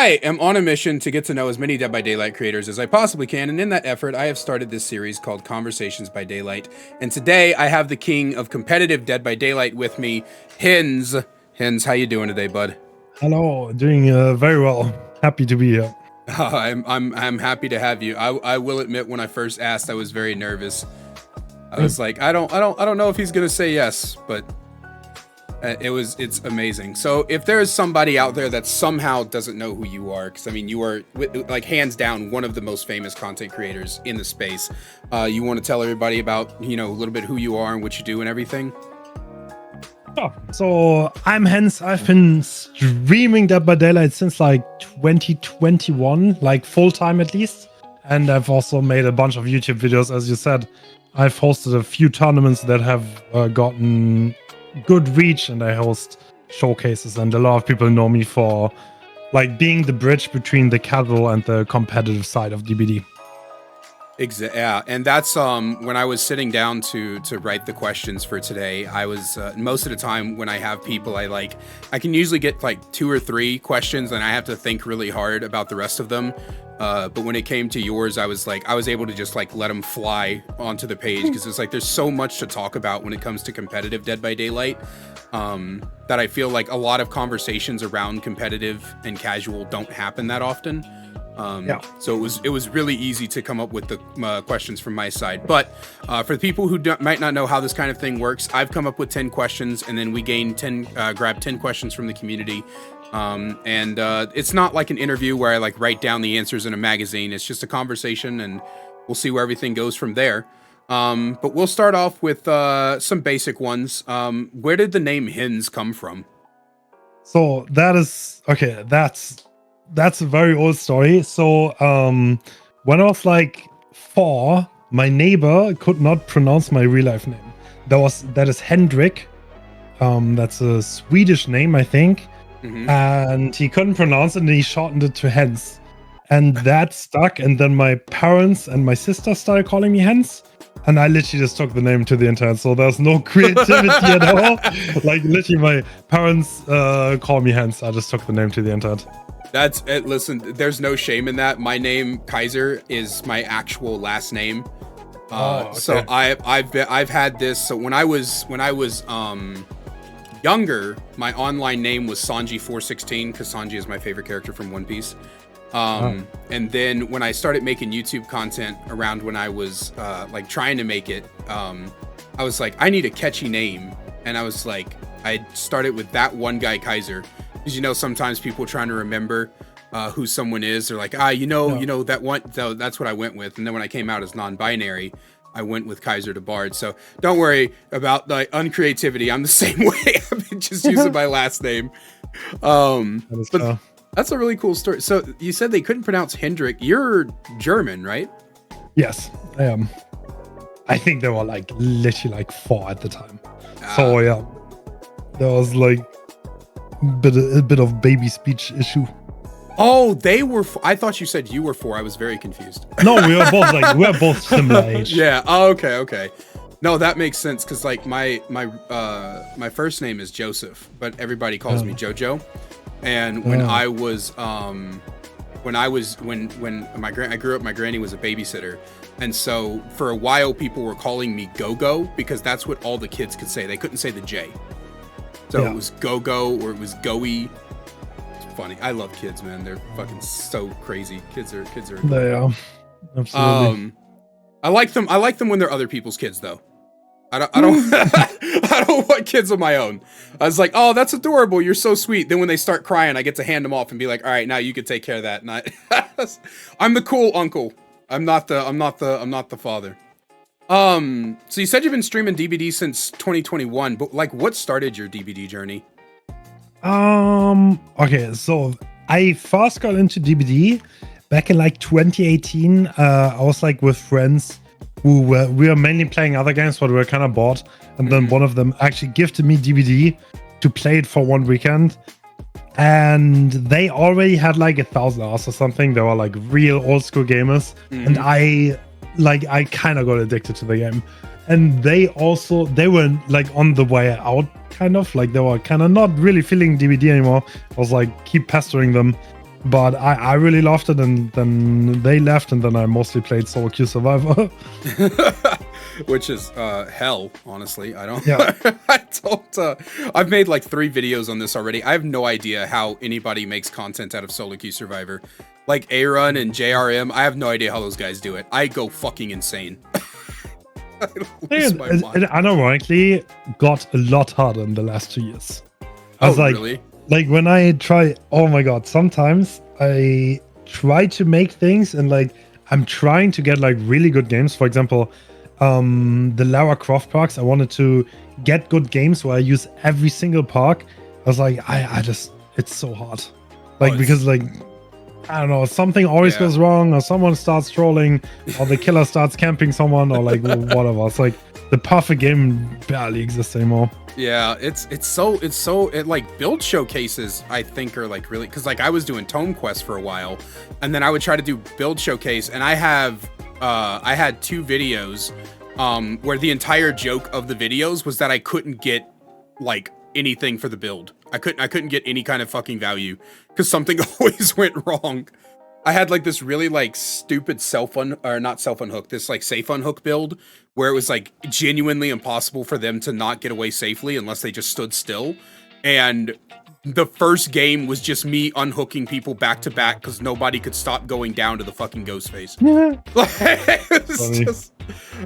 I am on a mission to get to know as many Dead by Daylight creators as I possibly can, and in that effort, I have started this series called Conversations by Daylight. And today, I have the king of competitive Dead by Daylight with me, Hens. Hens, how you doing today, bud? Hello, doing very well. Happy to be here. I'm happy to have you. I will admit, when I first asked, I was very nervous. I was like, I don't know if he's gonna say yes, but it's amazing. So if there is somebody out there that somehow doesn't know who you are, because I mean, you are like hands down one of the most famous content creators in the space. You want to tell everybody about, a little bit who you are and what you do and everything? Oh, so I'm Hens. I've been streaming Dead by Daylight since like 2021, like full time at least. And I've also made a bunch of YouTube videos, as you said. I've hosted a few tournaments that have gotten good reach, and I host showcases, and a lot of people know me for like being the bridge between the casual and the competitive side of DBD. Yeah, and that's when I was sitting down to write the questions for today. I was most of the time when I have people, I can usually get like 2 or 3 questions, and I have to think really hard about the rest of them. But when it came to yours, I was able to just let them fly onto the page, because it's like there's so much to talk about when it comes to competitive Dead by Daylight, that I feel like a lot of conversations around competitive and casual don't happen that often. So it was really easy to come up with the questions from my side. But for the people who might not know how this kind of thing works, I've come up with 10 questions, and then we grab 10 questions from the community. And it's not like an interview where I write down the answers in a magazine. It's just a conversation, and we'll see where everything goes from there. But we'll start off with some basic ones. Where did the name Hens come from? So that's a very old story. So when I was like 4, my neighbor could not pronounce my real life name. That is Hendrik. That's a Swedish name, I think. Mm-hmm. And he couldn't pronounce it, and he shortened it to Hens. And that stuck, and then my parents and my sister started calling me Hens. And I literally just took the name to the internet, so there's no creativity at all. Like, literally, my parents call me Hens. I just took the name to the internet. That's it. Listen, there's no shame in that. My name Kaiser is my actual last name. Okay. So I've had this. So when I was younger, my online name was Sanji416, because Sanji is my favorite character from One Piece. And then when I started making YouTube content around when I was trying to make it, I was like, I need a catchy name, and I was like, I started with that one guy Kaiser, because sometimes people trying to remember who someone is, they're like, that one. So that's what I went with, and then when I came out as non-binary, I went with Kaiser to Bard. So don't worry about the uncreativity. I'm the same way. I've been just using my last name. But that's a really cool story. So you said they couldn't pronounce Hendrik. You're German, right? Yes, I am. I think they were literally 4 at the time. So yeah, there was a bit of baby speech issue. Oh, they were. I thought you said you were 4. I was very confused. No, we were both similar age. Yeah. Oh, okay. No, that makes sense, because my first name is Joseph, but everybody calls me Jojo. And when I grew up, my granny was a babysitter, and so for a while people were calling me Go-Go, because that's what all the kids could say. They couldn't say the J, so it was Go-Go or it was Goey. Funny. I love kids, man. They're fucking so crazy. Kids are they are. Absolutely. I like them when they're other people's kids, though. I don't I don't want kids of my own. I was like, oh, that's adorable, you're so sweet. Then when they start crying, I get to hand them off and be like, all right, now you can take care of that. And I'm the cool uncle. I'm not the father. So you said you've been streaming DBD since 2021, but what started your DBD journey? Okay, so I first got into DBD back in 2018. I was with friends who we were mainly playing other games, but we were kind of bored. And then one of them actually gifted me DBD to play it for one weekend. And they already had 1,000 hours or something. They were real old school gamers. And I kind of got addicted to the game. And they were on the way out, kind of. They were kind of not really feeling DBD anymore. I was keep pestering them. but I really loved it, and then they left, and then I mostly played solo queue survivor. Which is hell, honestly. I don't. Yeah. I've made like 3 videos on this already. I have no idea how anybody makes content out of solo queue survivor. Like A-Run and JRM, I have no idea how those guys do it. I go fucking insane. It unironically got a lot harder in the last 2 years. I was really? Like when I try, oh my god, sometimes I try to make things and like I'm trying to get like really good games. For example, the Lara Croft parks, I wanted to get good games where I use every single park. I was like, I just, it's so hard. Like, because like, I don't know, something always goes wrong, or someone starts trolling, or the killer starts camping someone, or like whatever. It's like the perfect game barely exists anymore. Yeah, it's like build showcases, I think, are like really, because like I was doing Tome Quest for a while, and then I would try to do build showcase, and I had 2 videos where the entire joke of the videos was that I couldn't get like anything for the build. I couldn't get any kind of fucking value because something always went wrong. I had like this really like stupid this like safe unhook build where it was like genuinely impossible for them to not get away safely unless they just stood still. And the first game was just me unhooking people back to back because nobody could stop going down to the fucking ghost face. I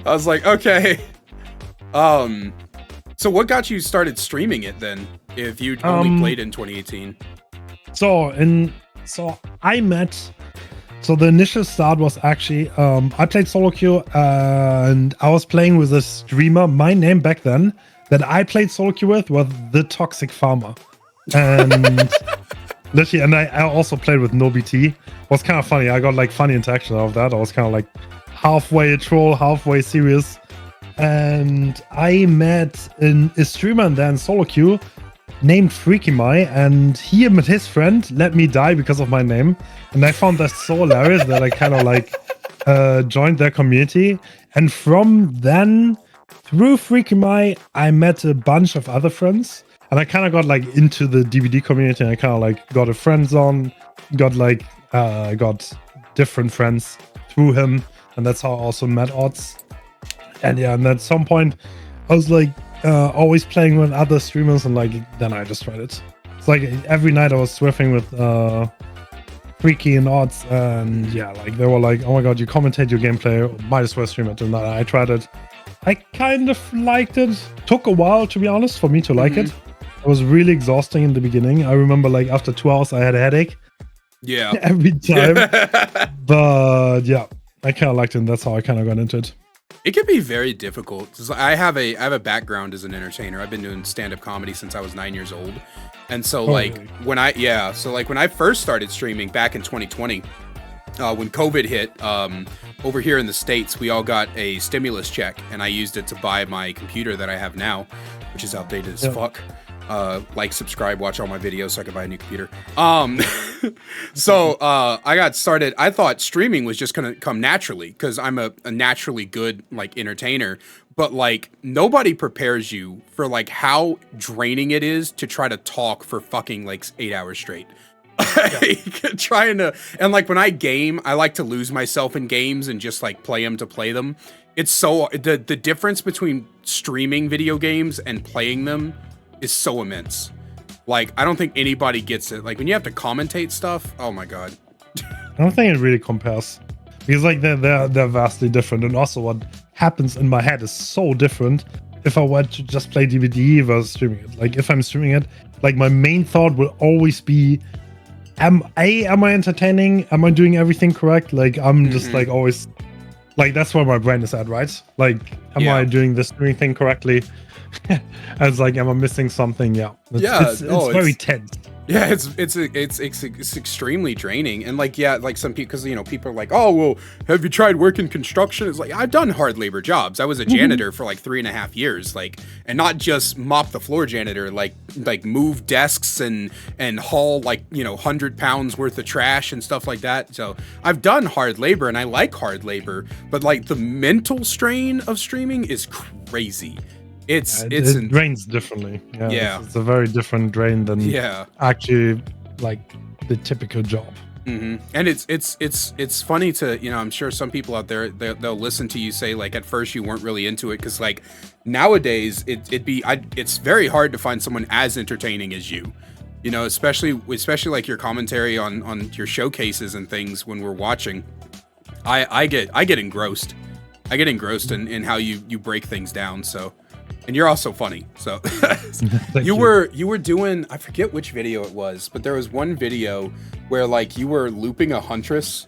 was like, okay. So what got you started streaming it then, if you only played in 2018? So the initial start was actually, I played solo queue, and I was playing with a streamer. My name back then that I played solo queue with was The Toxic Farmer. And literally, and I also played with NoBT. It was kind of funny. I got like funny interaction out of that. I was kind of like halfway a troll, halfway serious. And I met a streamer in there in solo queue named Freaky Mai, and he and his friend let me die because of my name. And I found that so hilarious that I kind of like joined their community. And from then, through Freaky Mai, I met a bunch of other friends. And I kind of got like into the DBD community, and I kind of like got a friend zone, got different friends through him. And that's how I also met Odds. And yeah, and at some point, I was like always playing with other streamers, and like then I just tried it. It's like every night I was swiffing with Freaky and Odds, and yeah, like they were like, "Oh my god, you commentate your gameplay, might as well stream it." And I tried it. I kind of liked it. Took a while, to be honest, for me to like it. It was really exhausting in the beginning. I remember like after 2 hours, I had a headache. Yeah, every time. But yeah, I kind of liked it, and that's how I kind of got into it. It can be very difficult. I have a background as an entertainer. I've been doing stand-up comedy since I was 9 years old. And so when I first started streaming back in 2020, when COVID hit, over here in the States, we all got a stimulus check, and I used it to buy my computer that I have now, which is outdated as fuck. Like, subscribe, watch all my videos so I can buy a new computer. So I got started. I thought streaming was just gonna come naturally because I'm a naturally good like entertainer, but like nobody prepares you for like how draining it is to try to talk for fucking like 8 hours straight. Trying to, and like when I game, I like to lose myself in games and just like play them to play them. It's so the difference between streaming video games and playing them is so immense. Like, I don't think anybody gets it. Like when you have to commentate stuff, oh my god. I don't think it really compares, because like they're vastly different, and also what happens in my head is so different if I were to just play DBD versus streaming it. Like if I'm streaming it, like my main thought will always be, am I entertaining? Am I doing everything correct? Like I'm just like always like, that's where my brain is at, right? Like, am I doing this streaming thing correctly? As like, am I missing something? Yeah, it's very tense. Yeah, it's extremely draining, and like like some people, because people are like, oh well, have you tried working construction? It's like, I've done hard labor jobs. I was a janitor for like 3.5 years, like, and not just mop the floor janitor, like move desks and haul like 100 pounds worth of trash and stuff like that. So I've done hard labor, and I like hard labor, but like the mental strain of streaming is crazy. It drains differently. Yeah, it's a very different drain than actually like the typical job. And it's funny to, you know, I'm sure some people out there, they'll listen to you say like at first you weren't really into it, because like nowadays it's very hard to find someone as entertaining as you. You know, especially like your commentary on your showcases and things when we're watching. I get engrossed. I get engrossed in how you break things down. So, and you're also funny. So you were doing, I forget which video it was, but there was one video where like you were looping a Huntress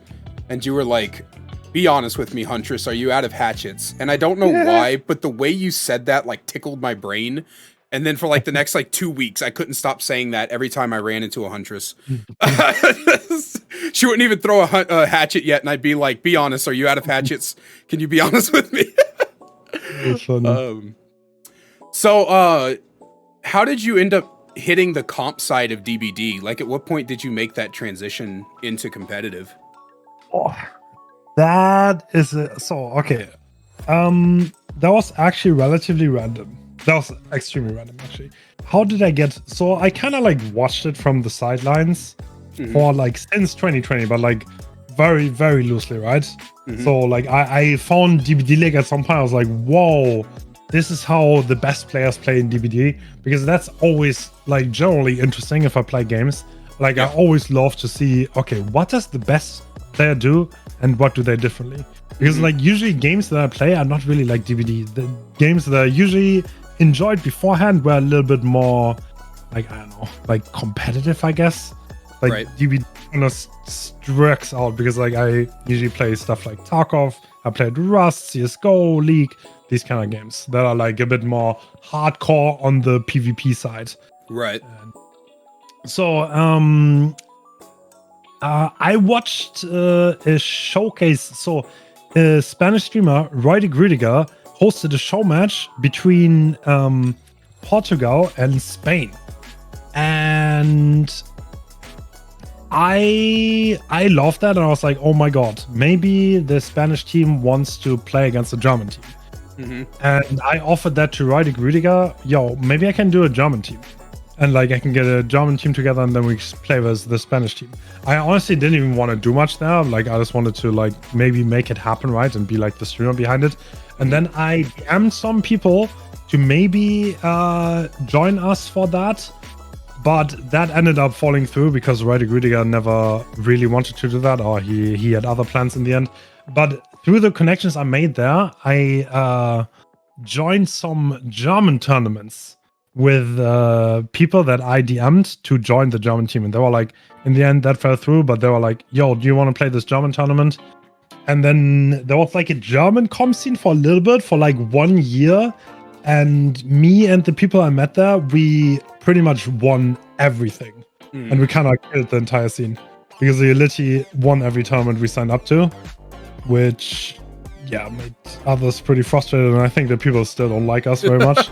and you were like, "Be honest with me, Huntress, are you out of hatchets?" And I don't know why, but the way you said that like tickled my brain. And then for like the next like 2 weeks, I couldn't stop saying that every time I ran into a Huntress. She wouldn't even throw a hatchet yet, and I'd be like, "Be honest, are you out of hatchets? Can you be honest with me?" So how did you end up hitting the comp side of DBD? Like, at what point did you make that transition into competitive? Oh, that is okay. That was actually relatively random. That was extremely random, actually. How did I get... So I kind of like watched it from the sidelines for like since 2020, but like very, very loosely, right? So like I found DBD League at some point. I was like, whoa, this is how the best players play in DBD. Because that's always like generally interesting if I play games. Like I always love to see, okay, what does the best player do and what do they differently? Because like usually games that I play are not really like DBD. The games that I usually enjoyed beforehand were a little bit more like, I don't know, like competitive, I guess. Like DBD kind of strikes out because like I usually play stuff like Tarkov, I played Rust, CSGO, League, these kind of games that are like a bit more hardcore on the PvP side. Right. So I watched a showcase. So a Spanish streamer, Roydig Rüdiger, hosted a show match between Portugal and Spain, and I loved that, and I was like, oh my god, maybe the Spanish team wants to play against the German team. And I offered that to Roydig Rüdiger. Yo, maybe I can do a German team, and like I can get a German team together, and then we play with the Spanish team. I honestly didn't even want to do much there. Like I just wanted to like maybe make it happen, right, and be like the streamer behind it. And then I DM'd some people to maybe join us for that. But that ended up falling through because Roydig Rüdiger never really wanted to do that, or he had other plans in the end. But through the connections I made there, I joined some German tournaments with people that I DM'd to join the German team. And they were like, in the end, that fell through, but they were like, yo, do you want to play this German tournament? And then there was like a German comp scene for a little bit, for like 1 year. And me and the people I met there, we pretty much won everything. And we kind of killed the entire scene. Because we literally won every tournament we signed up to. Which, yeah, made others pretty frustrated. And I think that people still don't like us very much.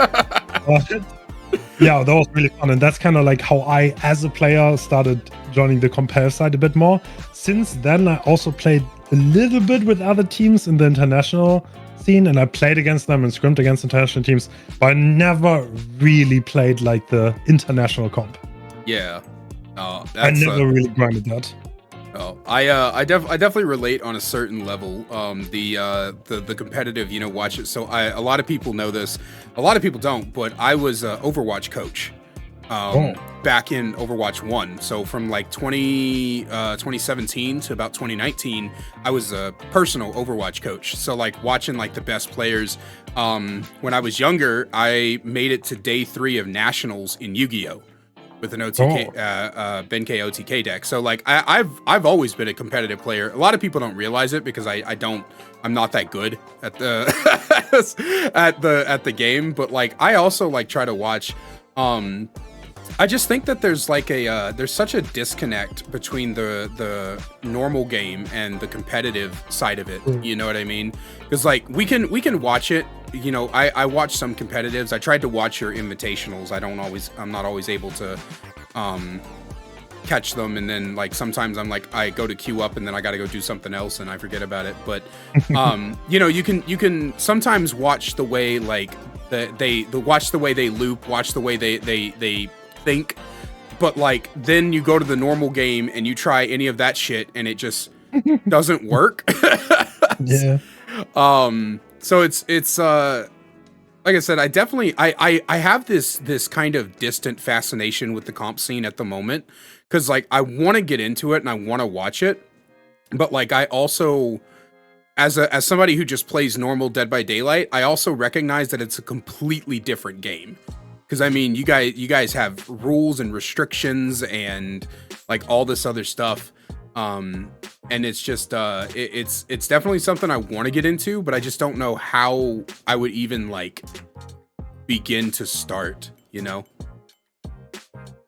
Yeah, that was really fun. And that's kind of like how I, as a player, started joining the competitive side a bit more. Since then, I also played a little bit with other teams in the international scene, and I played against them and scrimed against international teams, but I never really played like the international comp. Yeah. Oh, I never really grinded that. Oh, I definitely relate on a certain level. The competitive, you know, watch it. So a lot of people know this, a lot of people don't, but I was a Overwatch coach. Back in Overwatch 1. So from like 2017 to about 2019, I was a personal Overwatch coach. So like watching like the best players. When I was younger, I made it to day 3 of nationals in Yu-Gi-Oh! With an OTK, Benkei OTK deck. So like I've always been a competitive player. A lot of people don't realize it because I'm not that good at the at the game. But like I also like try to watch. I just think that there's like there's such a disconnect between the normal game and the competitive side of it. You know what I mean? Because like we can watch it. You know, I watch some competitives. I tried to watch your invitationals. I'm not always able to catch them, and then like sometimes I'm like I go to queue up and then I got to go do something else and I forget about it. But you know, you can sometimes watch the way like watch the way they loop, watch the way they think, but like then you go to the normal game and you try any of that shit and it just doesn't work. Yeah. So it's like I said, I definitely I have this kind of distant fascination with the comp scene at the moment, because like I want to get into it and I want to watch it, but like I also, as somebody who just plays normal Dead by Daylight, I also recognize that it's a completely different game. Because I mean, you guys have rules and restrictions and like all this other stuff, and it's just it's definitely something I want to get into, but I just don't know how I would even like begin to start. You know?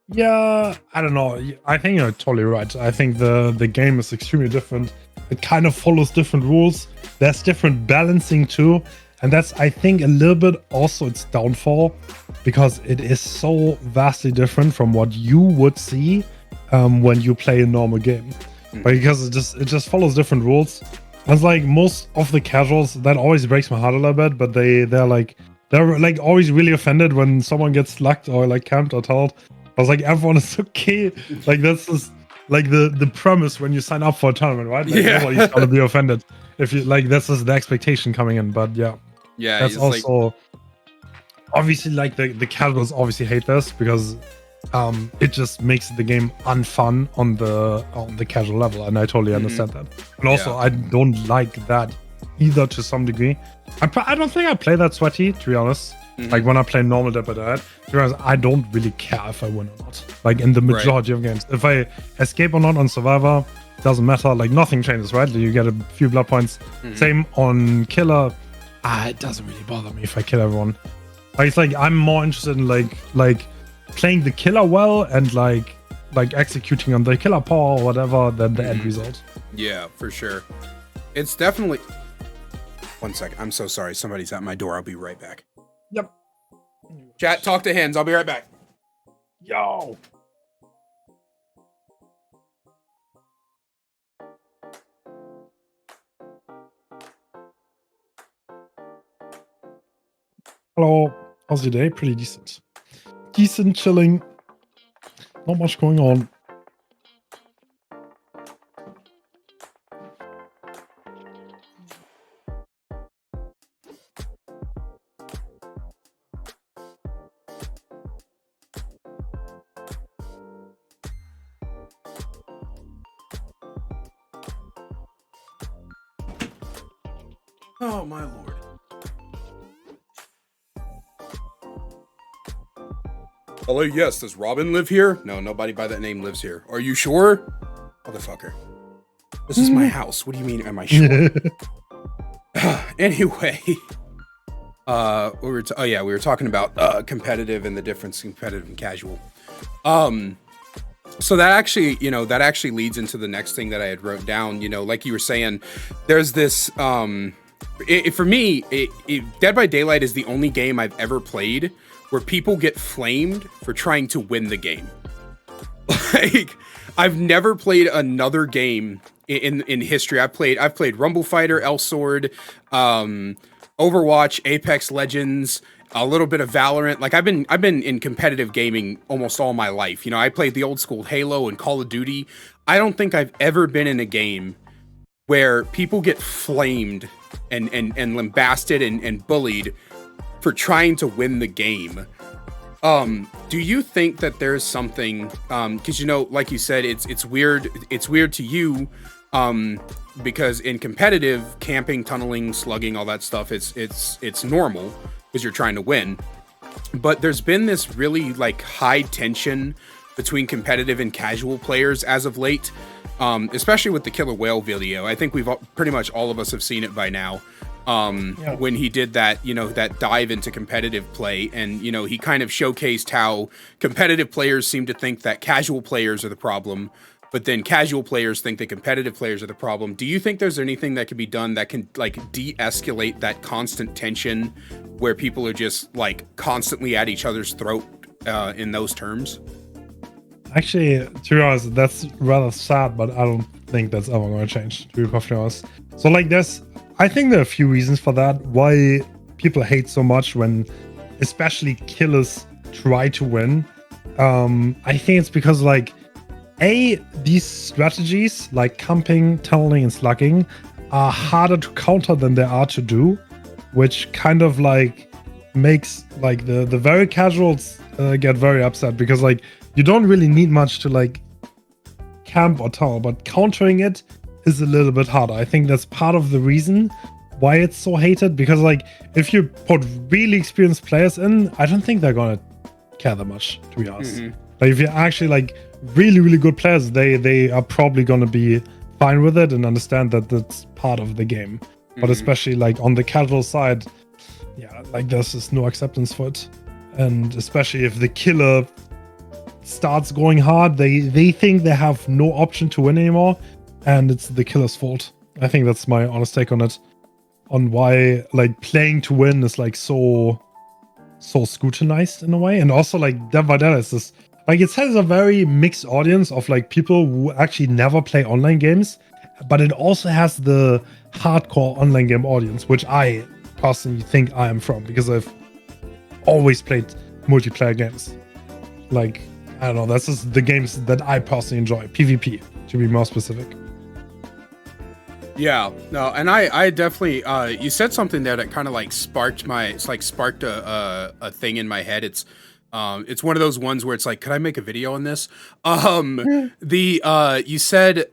Yeah, I don't know. I think you're totally right. I think the game is extremely different. It kind of follows different rules. There's different balancing too. And that's, I think, a little bit also its downfall, because it is so vastly different from what you would see when you play a normal game. Because it just follows different rules. And it's like most of the casuals, that always breaks my heart a little bit, but they're like always really offended when someone gets slugged or like camped or told. I was like, everyone is okay. Like this is like the premise when you sign up for a tournament, right? Like, yeah. nobody's gonna be offended if you like. This is the expectation coming in, but yeah, that's also obviously like the casuals obviously hate this because it just makes the game unfun on the casual level, and I totally understand that. And also, I don't like that either to some degree. I don't think I play that sweaty, to be honest. Like when I play normal Dead by Daylight, to be honest, I don't really care if I win or not. Like in the majority of games, if I escape or not on Survivor, doesn't matter. Like nothing changes, right? You get a few blood points. Same on Killer. It doesn't really bother me if I kill everyone. Like it's like I'm more interested in like playing the killer well and like executing on the killer power or whatever than the end result. Yeah, for sure. It's definitely. One second. I'm so sorry. Somebody's at my door. I'll be right back. Yep. Chat, talk to Hens. I'll be right back. Yo. Hello. How's your day? Pretty decent. Decent, chilling. Not much going on. Oh, my lord. Hello, yes, does Robin live here? No, nobody by that name lives here. Are you sure? Motherfucker. This is my house. What do you mean, am I sure? Anyway. We were talking about competitive and the difference in competitive and casual. So that actually leads into the next thing that I had wrote down. You know, like you were saying, there's this for me, Dead by Daylight is the only game I've ever played where people get flamed for trying to win the game. Like, I've never played another game in history. I've played Rumble Fighter, El Sword, Overwatch, Apex Legends, a little bit of Valorant. Like I've been in competitive gaming almost all my life. You know, I played the old school Halo and Call of Duty. I don't think I've ever been in a game where people get flamed and lambasted and bullied for trying to win the game. Do you think that there's something, because you know, like you said, it's weird to you, because in competitive, camping, tunneling, slugging, all that stuff, it's normal because you're trying to win. But there's been this really like high tension between competitive and casual players as of late, especially with the Killer Whale video. I think pretty much all of us have seen it by now. When he did that, you know, that dive into competitive play, and, you know, he kind of showcased how competitive players seem to think that casual players are the problem, but then casual players think that competitive players are the problem. Do you think there's anything that can be done that can like de-escalate that constant tension where people are just like constantly at each other's throat in those terms? Actually, to be honest, that's rather sad, but I don't think that's ever going to change, to be perfectly honest. So like I think there are a few reasons for that, why people hate so much when especially killers try to win. I think it's because like these strategies like camping, tunneling, and slugging are harder to counter than they are to do, which kind of like makes like the very casuals get very upset, because like you don't really need much to like camp or tunnel, but countering it is a little bit harder. I think that's part of the reason why it's so hated, because like if you put really experienced players in, I don't think they're gonna care that much, to be honest. Like if you're actually like really good players, they are probably gonna be fine with it and understand that that's part of the game. But especially like on the casual side, yeah, like there's just no acceptance for it. And especially if the killer starts going hard, they think they have no option to win anymore, and it's the killer's fault. I think that's my honest take on it, on why like playing to win is like so scrutinized in a way. And also like Dead by Daylight is this, like it has a very mixed audience of like people who actually never play online games, but it also has the hardcore online game audience, which I personally think I am from, because I've always played multiplayer games. Like, I don't know, that's just the games that I personally enjoy. PvP, to be more specific. Yeah, no, and I definitely, you said something there that kind of like sparked a thing in my head. It's one of those ones where it's like, could I make a video on this? You said,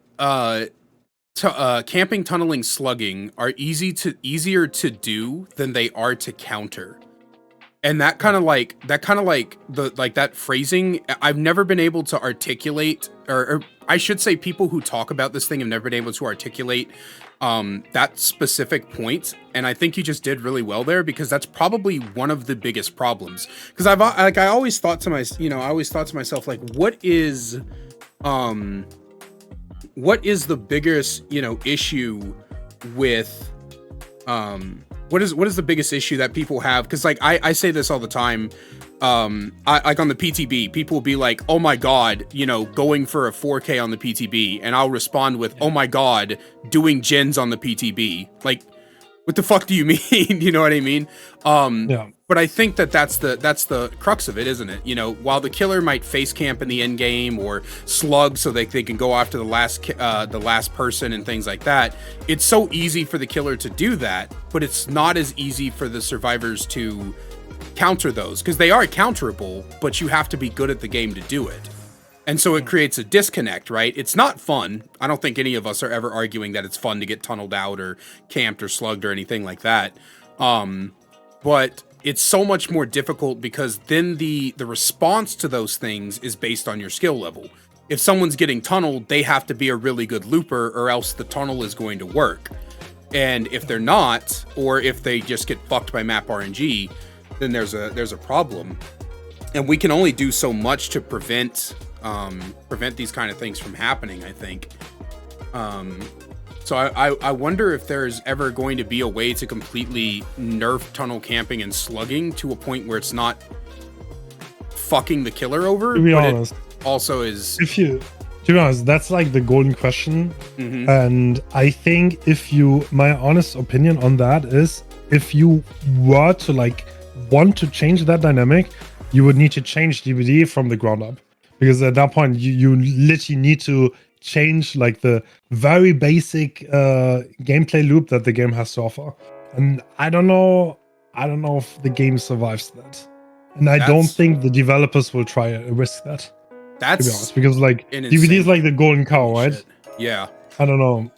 camping, tunneling, slugging are easier to do than they are to counter. And that kind of like that phrasing, I've never been able to articulate, or I should say people who talk about this thing have never been able to articulate that specific point. And I think you just did really well there, because that's probably one of the biggest problems. Because I always thought to myself, like, what is the biggest, issue with what is the biggest issue that people have? Because like I say this all the time. I like on the PTB, people will be like, "Oh my god, going for a 4K on the PTB," and I'll respond with, "Oh my god, doing gens on the PTB." Like, what the fuck do you mean? You know what I mean? Yeah. But I think that's the crux of it, isn't it? While the killer might face camp in the end game or slug so they can go after the last person and things like that, it's so easy for the killer to do that, but it's not as easy for the survivors to counter those, because they are counterable, but you have to be good at the game to do it. And so it creates a disconnect, right? It's not fun. I don't think any of us are ever arguing that it's fun to get tunneled out or camped or slugged or anything like that. But it's so much more difficult, because then the response to those things is based on your skill level. If someone's getting tunneled, they have to be a really good looper, or else the tunnel is going to work. And if they're not, or if they just get fucked by map RNG, then there's a problem. And we can only do so much to prevent these kind of things from happening, I think. So I wonder if there's ever going to be a way to completely nerf tunnel camping and slugging to a point where it's not fucking the killer over. To be but honest, it also is. to be honest, that's like the golden question. And I think my honest opinion on that is, if you were to like want to change that dynamic, you would need to change DBD from the ground up, because at that point you literally need to change like the very basic gameplay loop that the game has to offer. And I don't know if the game survives that. And I don't think the developers will try to risk that. That's, to be honest, because like DBD is like the golden cow, right? Shit. Yeah. I don't know.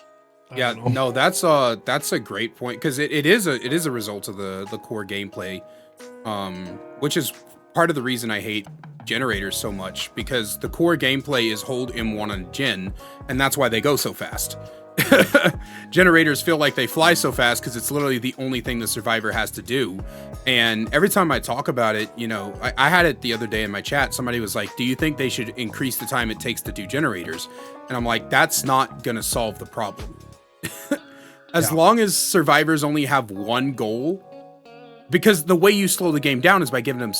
No, that's a great point, because it is a result of the core gameplay, which is part of the reason I hate generators so much, because the core gameplay is hold M1 on gen, and that's why they go so fast. Generators feel like they fly so fast because it's literally the only thing the survivor has to do. And every time I talk about it, I had it the other day in my chat. Somebody was like, do you think they should increase the time it takes to do generators? And I'm like, that's not gonna solve the problem. As long as survivors only have one goal, because the way you slow the game down is by giving them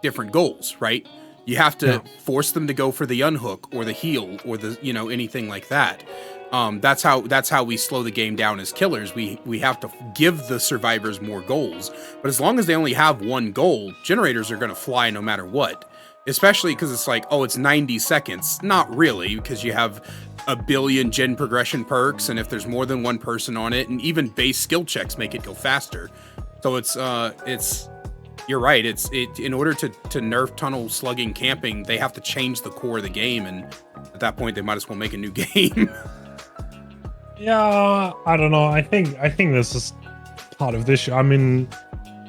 different goals, right? You have to force them to go for the unhook or the heal or the anything like that. That's how we slow the game down as killers. We have to give the survivors more goals. But as long as they only have one goal, generators are going to fly no matter what. Especially because it's like, oh, it's 90 seconds. Not really, because you have a billion gen progression perks, and if there's more than one person on it, and even base skill checks make it go faster. So it's you're right. It's in order to nerf tunnel slugging camping, they have to change the core of the game, and at that point they might as well make a new game. Yeah, I don't know. I think this is part of the issue. I mean,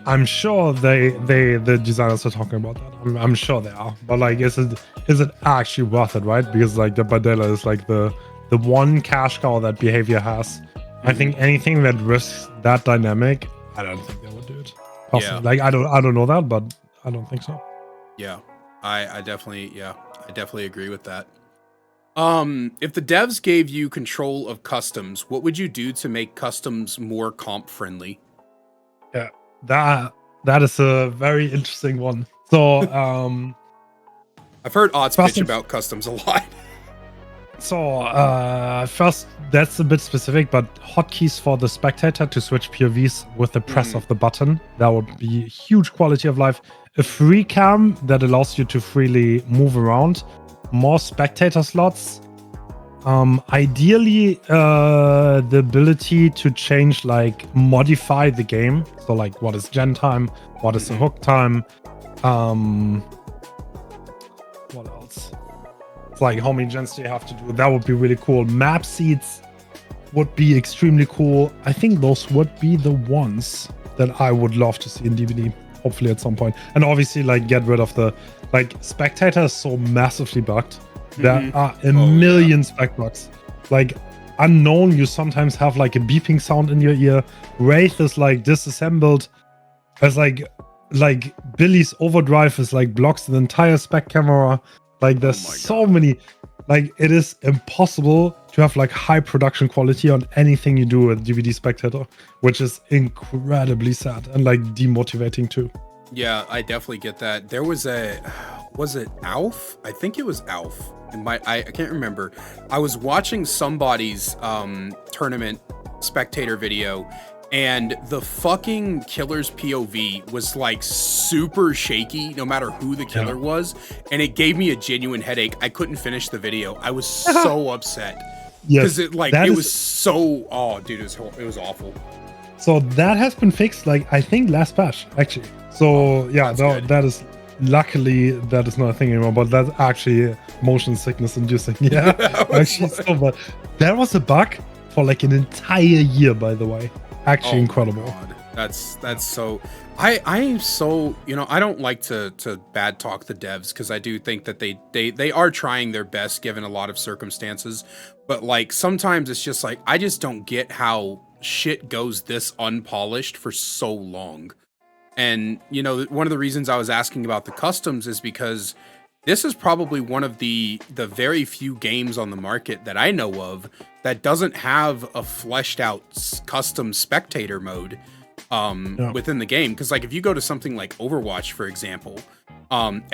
I'm sure the designers are talking about that. I'm sure they are. But like, is it actually worth it, right? Because like the Badella is like the one cash cow that behavior has. I think anything that risks that dynamic, I don't think they would do it. Personally. Like I don't know that, but I don't think so. Yeah, I definitely agree with that. If the devs gave you control of customs, what would you do to make customs more comp friendly? Yeah, that is a very interesting one. So I've heard Odds bitch about customs a lot. So first, that's a bit specific, but hotkeys for the spectator to switch POVs with the press of the button. That would be huge quality of life. A free cam that allows you to freely move around. More spectator slots. Ideally, the ability to change, like, modify the game. So, like, what is gen time? What is the hook time? What else? It's like, how many gens do you have to do? That would be really cool. Map seeds would be extremely cool. I think those would be the ones that I would love to see in DBD, hopefully at some point. And obviously, like, get rid of the, like, spectator is so massively bugged. There are a million spec bugs. Like, unknown, you sometimes have like a beeping sound in your ear. Wraith is like disassembled. As like Billy's overdrive is like blocks the entire spec camera. Like there's so many. Like it is impossible to have like high production quality on anything you do with DBD Spectator, which is incredibly sad and like demotivating too. Yeah, I definitely get that. There was it Alf? I think it was Alf. I can't remember. I was watching somebody's tournament spectator video, and the fucking killer's POV was like super shaky no matter who the killer was, and it gave me a genuine headache. I couldn't finish the video. I was so upset because it was so dude, it was awful. So that has been fixed, like I think last patch actually. So yeah, that is luckily that is not a thing anymore, but that's actually motion sickness inducing. Yeah, actually so bad. There was a bug for like an entire year, by the way. Actually incredible. That's so I am so, you know, I don't like to bad talk the devs because I do think that they are trying their best given a lot of circumstances, but like sometimes it's just like I just don't get how shit goes this unpolished for so long. And, you know, one of the reasons I was asking about the customs is because this is probably one of the very few games on the market that I know of that doesn't have a fleshed out custom spectator mode within the game. Because, like, if you go to something like Overwatch, for example,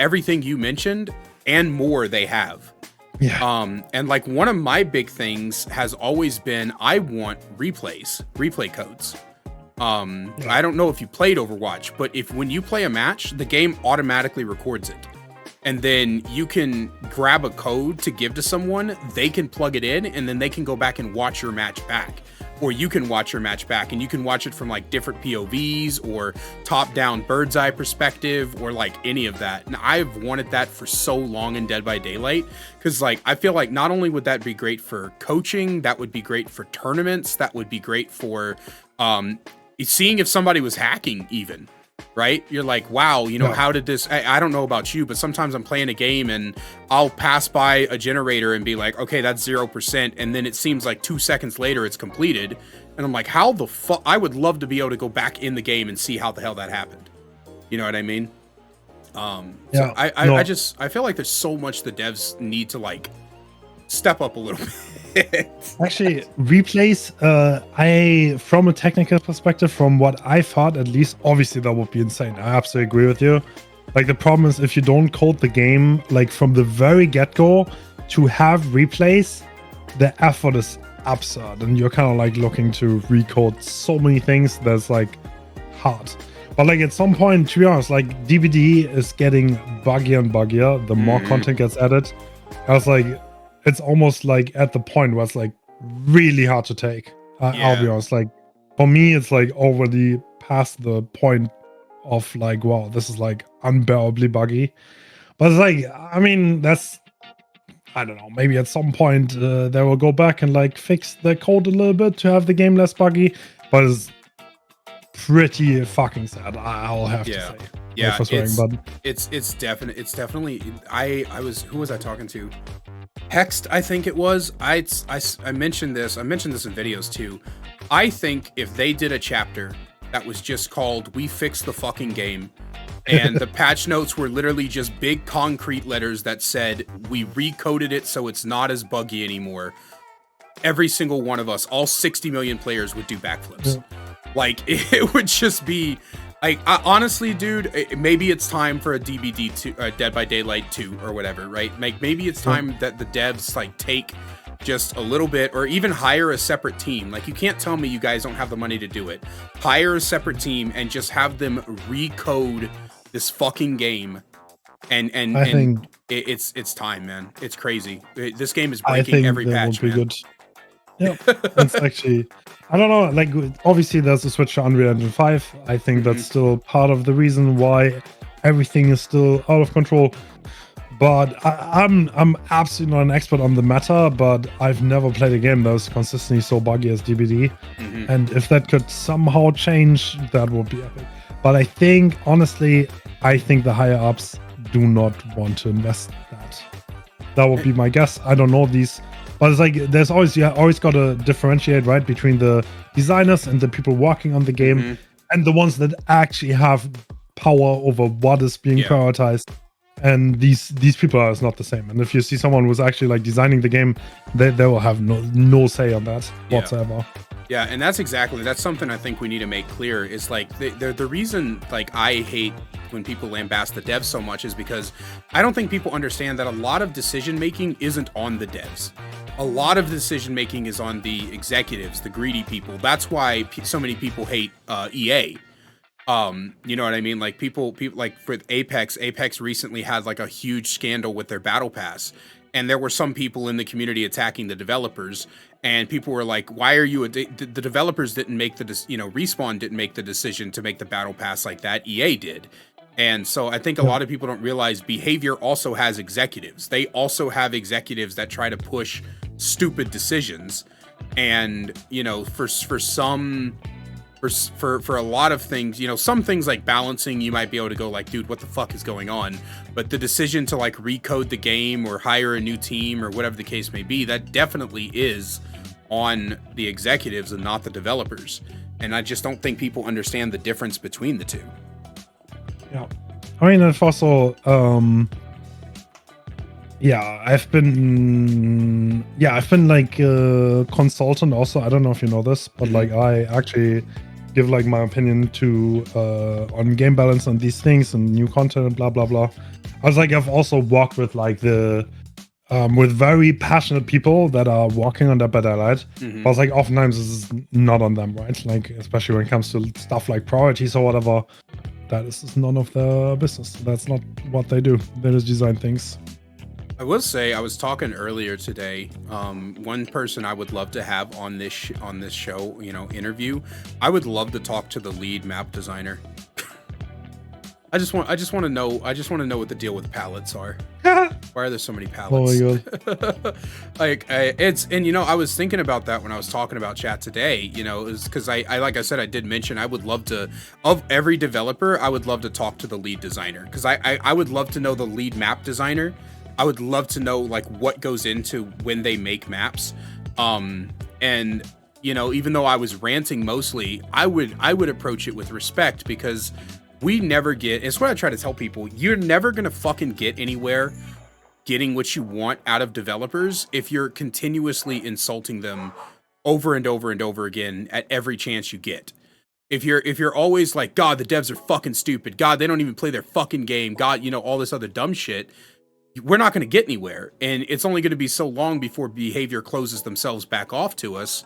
everything you mentioned and more they have. Yeah. And, like, one of my big things has always been I want replay codes. I don't know if you played Overwatch, but when you play a match, the game automatically records it. And then you can grab a code to give to someone, they can plug it in, and then they can go back and watch your match back. Or you can watch your match back, and you can watch it from like different POVs or top-down bird's eye perspective or like any of that. And I've wanted that for so long in Dead by Daylight because like I feel like not only would that be great for coaching, that would be great for tournaments, that would be great for seeing if somebody was hacking even, right? You're like, wow, you know, how did this, I don't know about you, but sometimes I'm playing a game and I'll pass by a generator and be like, okay, that's 0%. And then it seems like 2 seconds later it's completed. And I'm like, how the fuck, I would love to be able to go back in the game and see how the hell that happened. You know what I mean? So I feel like there's so much the devs need to like step up a little bit. Actually, replays, from a technical perspective, from what I've heard, at least, obviously that would be insane. I absolutely agree with you. Like the problem is if you don't code the game, like from the very get-go, to have replays, the effort is absurd. And you're kind of like looking to recode so many things that's like hard. But like at some point, to be honest, like DBD is getting buggier and buggier the more content gets added. I was like, it's almost like at the point where it's like really hard to take. I'll be honest, like for me, it's like already past the point of like, wow, this is like unbearably buggy. But it's like, I mean, that's, I don't know, maybe at some point they will go back and like fix the code a little bit to have the game less buggy. But it's pretty fucking sad, I'll have to say. Yeah, for swearing, but it's definitely. Who was I talking to? Hext, I think it was. I mentioned this. I mentioned this in videos too. I think if they did a chapter that was just called "We Fixed the Fucking Game," and the patch notes were literally just big concrete letters that said we recoded it so it's not as buggy anymore, every single one of us, all 60 million players, would do backflips. Yeah. Like it would just be. Like, honestly, dude, maybe it's time for a DBD 2, Dead by Daylight 2 or whatever, right? Like, maybe it's time that the devs, like, take just a little bit or even hire a separate team. Like, you can't tell me you guys don't have the money to do it. Hire a separate team and just have them recode this fucking game. And it's time, man. It's crazy. This game is breaking every patch, man. Good. Yeah, it's actually, I don't know, like obviously there's a switch to Unreal Engine 5. I think that's still part of the reason why everything is still out of control. But I'm absolutely not an expert on the matter, but I've never played a game that was consistently so buggy as DBD. And if that could somehow change, that would be epic. But I think, honestly, I think the higher ups do not want to invest that. That would be my guess. I don't know these. But it's like there's always, you always got to differentiate, right, between the designers and the people working on the game and the ones that actually have power over what is being prioritized. And these people are not the same. And if you see someone who's actually like designing the game, they will have no say on that whatsoever. Yeah, and that's something I think we need to make clear is like the reason like I hate when people lambast the devs so much is because I don't think people understand that a lot of decision making isn't on the devs. A lot of decision making is on the executives, the greedy people. That's why so many people hate EA. You know what I mean? Like people like for Apex recently had like a huge scandal with their battle pass, and there were some people in the community attacking the developers, and people were like, why are you the developers didn't make Respawn didn't make the decision to make the battle pass like that, EA did. And so I think a lot of people don't realize behavior also has executives. They also have executives that try to push stupid decisions. And, you know, for a lot of things, you know, some things like balancing, you might be able to go like, dude, what the fuck is going on? But the decision to like recode the game or hire a new team or whatever the case may be, that definitely is on the executives and not the developers. And I just don't think people understand the difference between the two. Yeah, I mean, I've also, I've been like a consultant also. I don't know if you know this, but like I actually give like my opinion to on game balance and these things and new content and blah blah blah. I was like, I've also worked with like the with very passionate people that are working on Dead by Daylight. I was like, oftentimes this is not on them, right? Like especially when it comes to stuff like priorities or whatever. That is none of their business. That's not what they do. They just design things. I will say, I was talking earlier today. One person I would love to have on this show, you know, interview. I would love to talk to the lead map designer. I just want to know what the deal with pallets are. Why are there so many pallets? Oh my god! Like and you know, I was thinking about that when I was talking about chat today. You know, is because I like I said, I did mention I would love to, of every developer, I would love to talk to the lead designer, because I would love to know the lead map designer. I would love to know like what goes into when they make maps. And you know, even though I was ranting mostly, I would approach it with respect, because we never get, it's what I try to tell people, you're never going to fucking get anywhere getting what you want out of developers if you're continuously insulting them over and over and over again at every chance you get. If you're always like, God, the devs are fucking stupid. God, they don't even play their fucking game. God, you know, all this other dumb shit. We're not going to get anywhere. And it's only going to be so long before behavior closes themselves back off to us.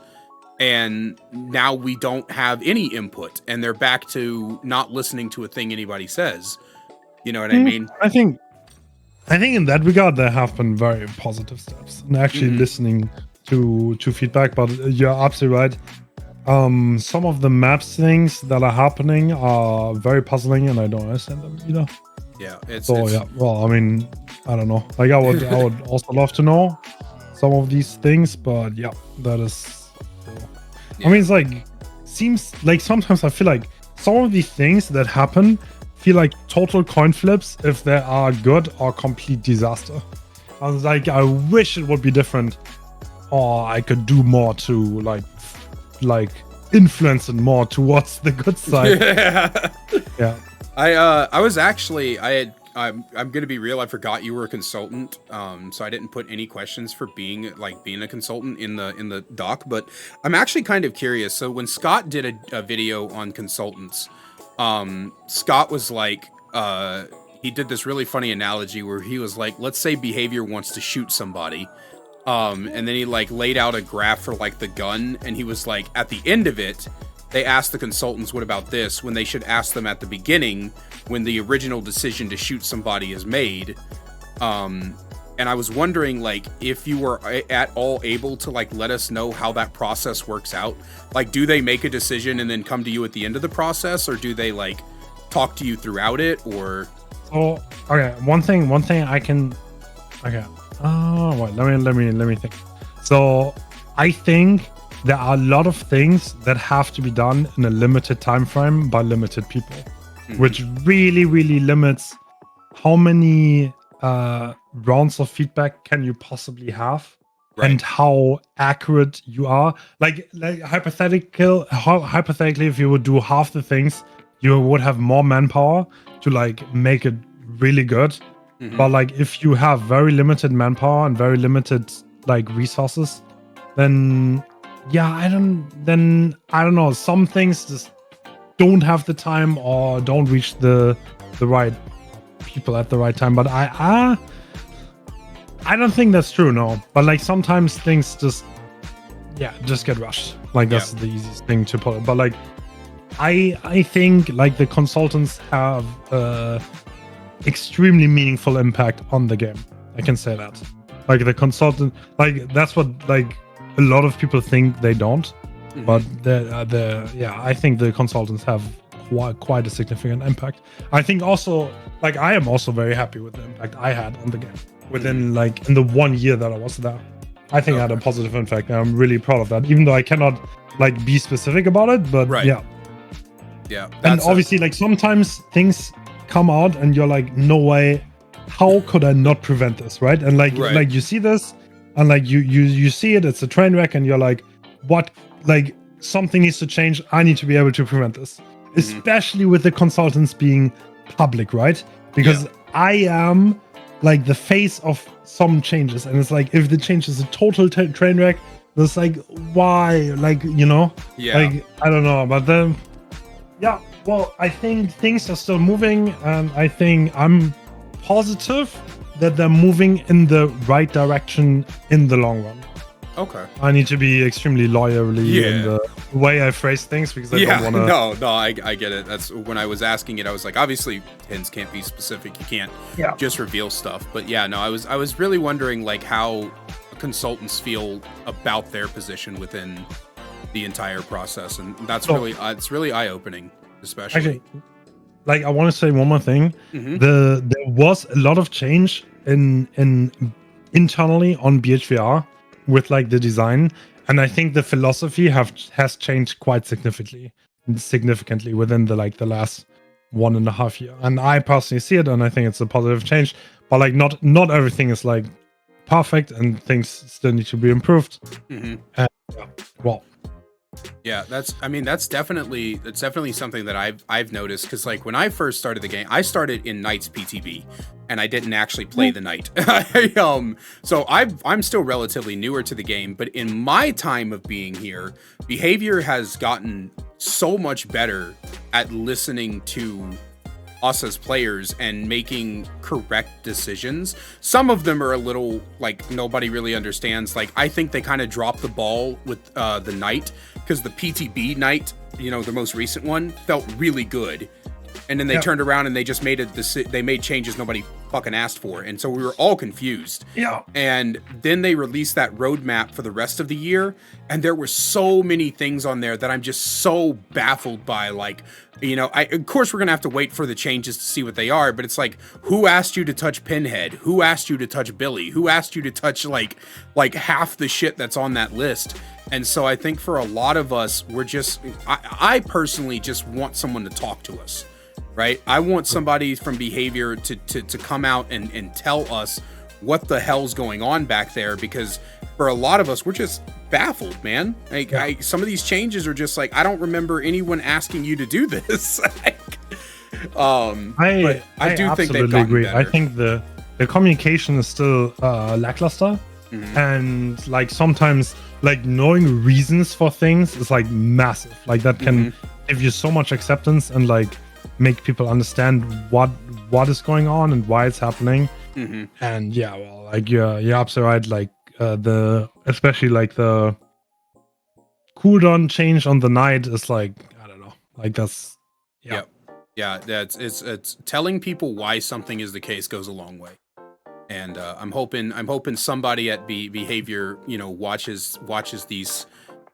and now we don't have any input, and they're back to not listening to a thing anybody says. You know what I mean? I think in that regard there have been very positive steps and actually listening to feedback. But you're absolutely right. Some of the maps things that are happening are very puzzling, and I don't understand them either. Yeah, it's yeah. Well, I mean, I don't know. Like I would also love to know some of these things, but yeah, that is. I mean, it's like seems like sometimes I feel like some of these things that happen feel like total coin flips if they are good or complete disaster. I was like, I wish it would be different, or I could do more to like influence it more towards the good side. Yeah. I was actually I'm gonna be real. I forgot you were a consultant, so I didn't put any questions for being a consultant in the doc. But I'm actually kind of curious. So when Scott did a video on consultants, Scott was like, he did this really funny analogy where he was like, let's say Behavior wants to shoot somebody, and then he like laid out a graph for like the gun, and he was like, at the end of it, they asked the consultants, what about this, when they should ask them at the beginning when the original decision to shoot somebody is made. And I was wondering, like, if you were at all able to like let us know how that process works out. Like, do they make a decision and then come to you at the end of the process, or do they like talk to you throughout it? Or okay, one thing I can let me think. So I think there are a lot of things that have to be done in a limited time frame by limited people, which really limits how many rounds of feedback can you possibly have, and how accurate you are. Like hypothetically, if you would do half the things, you would have more manpower to like make it really good. But like if you have very limited manpower and very limited like resources, then I don't know. Some things just don't have the time or don't reach the right people at the right time. But I don't think that's true, no. But like sometimes things just get rushed. Like that's the easiest thing to put it. But like I think like the consultants have extremely meaningful impact on the game. I can say that. Like the consultant, like that's what like a lot of people think they don't, but I think the consultants have quite a significant impact. I think also, like I am also very happy with the impact I had on the game within like in the 1 year that I was there. I think I had a positive impact, and I'm really proud of that. Even though I cannot like be specific about it, but yeah. And obviously, like sometimes things come out, and you're like, no way, how could I not prevent this, right? And like you see this. And like you see it, it's a train wreck, and you're like, what? Like something needs to change. I need to be able to prevent this, especially with the consultants being public, right? Because I am like the face of some changes, and it's like if the change is a total train wreck, it's like why? Like like I don't know, but then well, I think things are still moving, and I think I'm positive that they're moving in the right direction in the long run. Okay. I need to be extremely lawyerly in the way I phrase things, because I don't want to... No, I get it. That's when I was asking it, I was like, obviously hints can't be specific. You can't just reveal stuff. But yeah, no, I was really wondering like how consultants feel about their position within the entire process. And that's it's really eye-opening, especially. Actually, like I want to say one more thing. There was a lot of change in internally on BHVR with like the design, and I think the philosophy has changed quite significantly within the last 1.5 years. And I personally see it, and I think it's a positive change. But like not everything is like perfect, and things still need to be improved. And, yeah, that's definitely something that I've noticed, because like when I first started the game, I started in Knight's PTB, and I didn't actually play the Knight. So I'm still relatively newer to the game, but in my time of being here, Behavior has gotten so much better at listening to us as players and making correct decisions. Some of them are a little like nobody really understands. Like I think they kind of dropped the ball with the Knight, because the PTB Knight, you know, the most recent one, felt really good. And then they turned around and they just made they made changes nobody fucking asked for. And so we were all confused. Yeah. And then they released that roadmap for the rest of the year. And there were so many things on there that I'm just so baffled by. Like, you know, of course we're going to have to wait for the changes to see what they are. But it's like, who asked you to touch Pinhead? Who asked you to touch Billy? Who asked you to touch like half the shit that's on that list? And so I think for a lot of us, we're just, I personally just want someone to talk to us. Right? I want somebody from behavior to come out and tell us what the hell's going on back there, because for a lot of us, we're just baffled, man. Like some of these changes are just like, I don't remember anyone asking you to do this. But I do think they've gotten agree. better. I think the communication is still lackluster. Mhm. And like sometimes like knowing reasons for things is like massive. Like that can give you so much acceptance and like make people understand what is going on and why it's happening. And yeah, well, like you're absolutely right. Like especially like the cooldown change on the Knight is like, I don't know, like that's it's telling people why something is the case goes a long way. And I'm hoping somebody at behavior, you know, watches these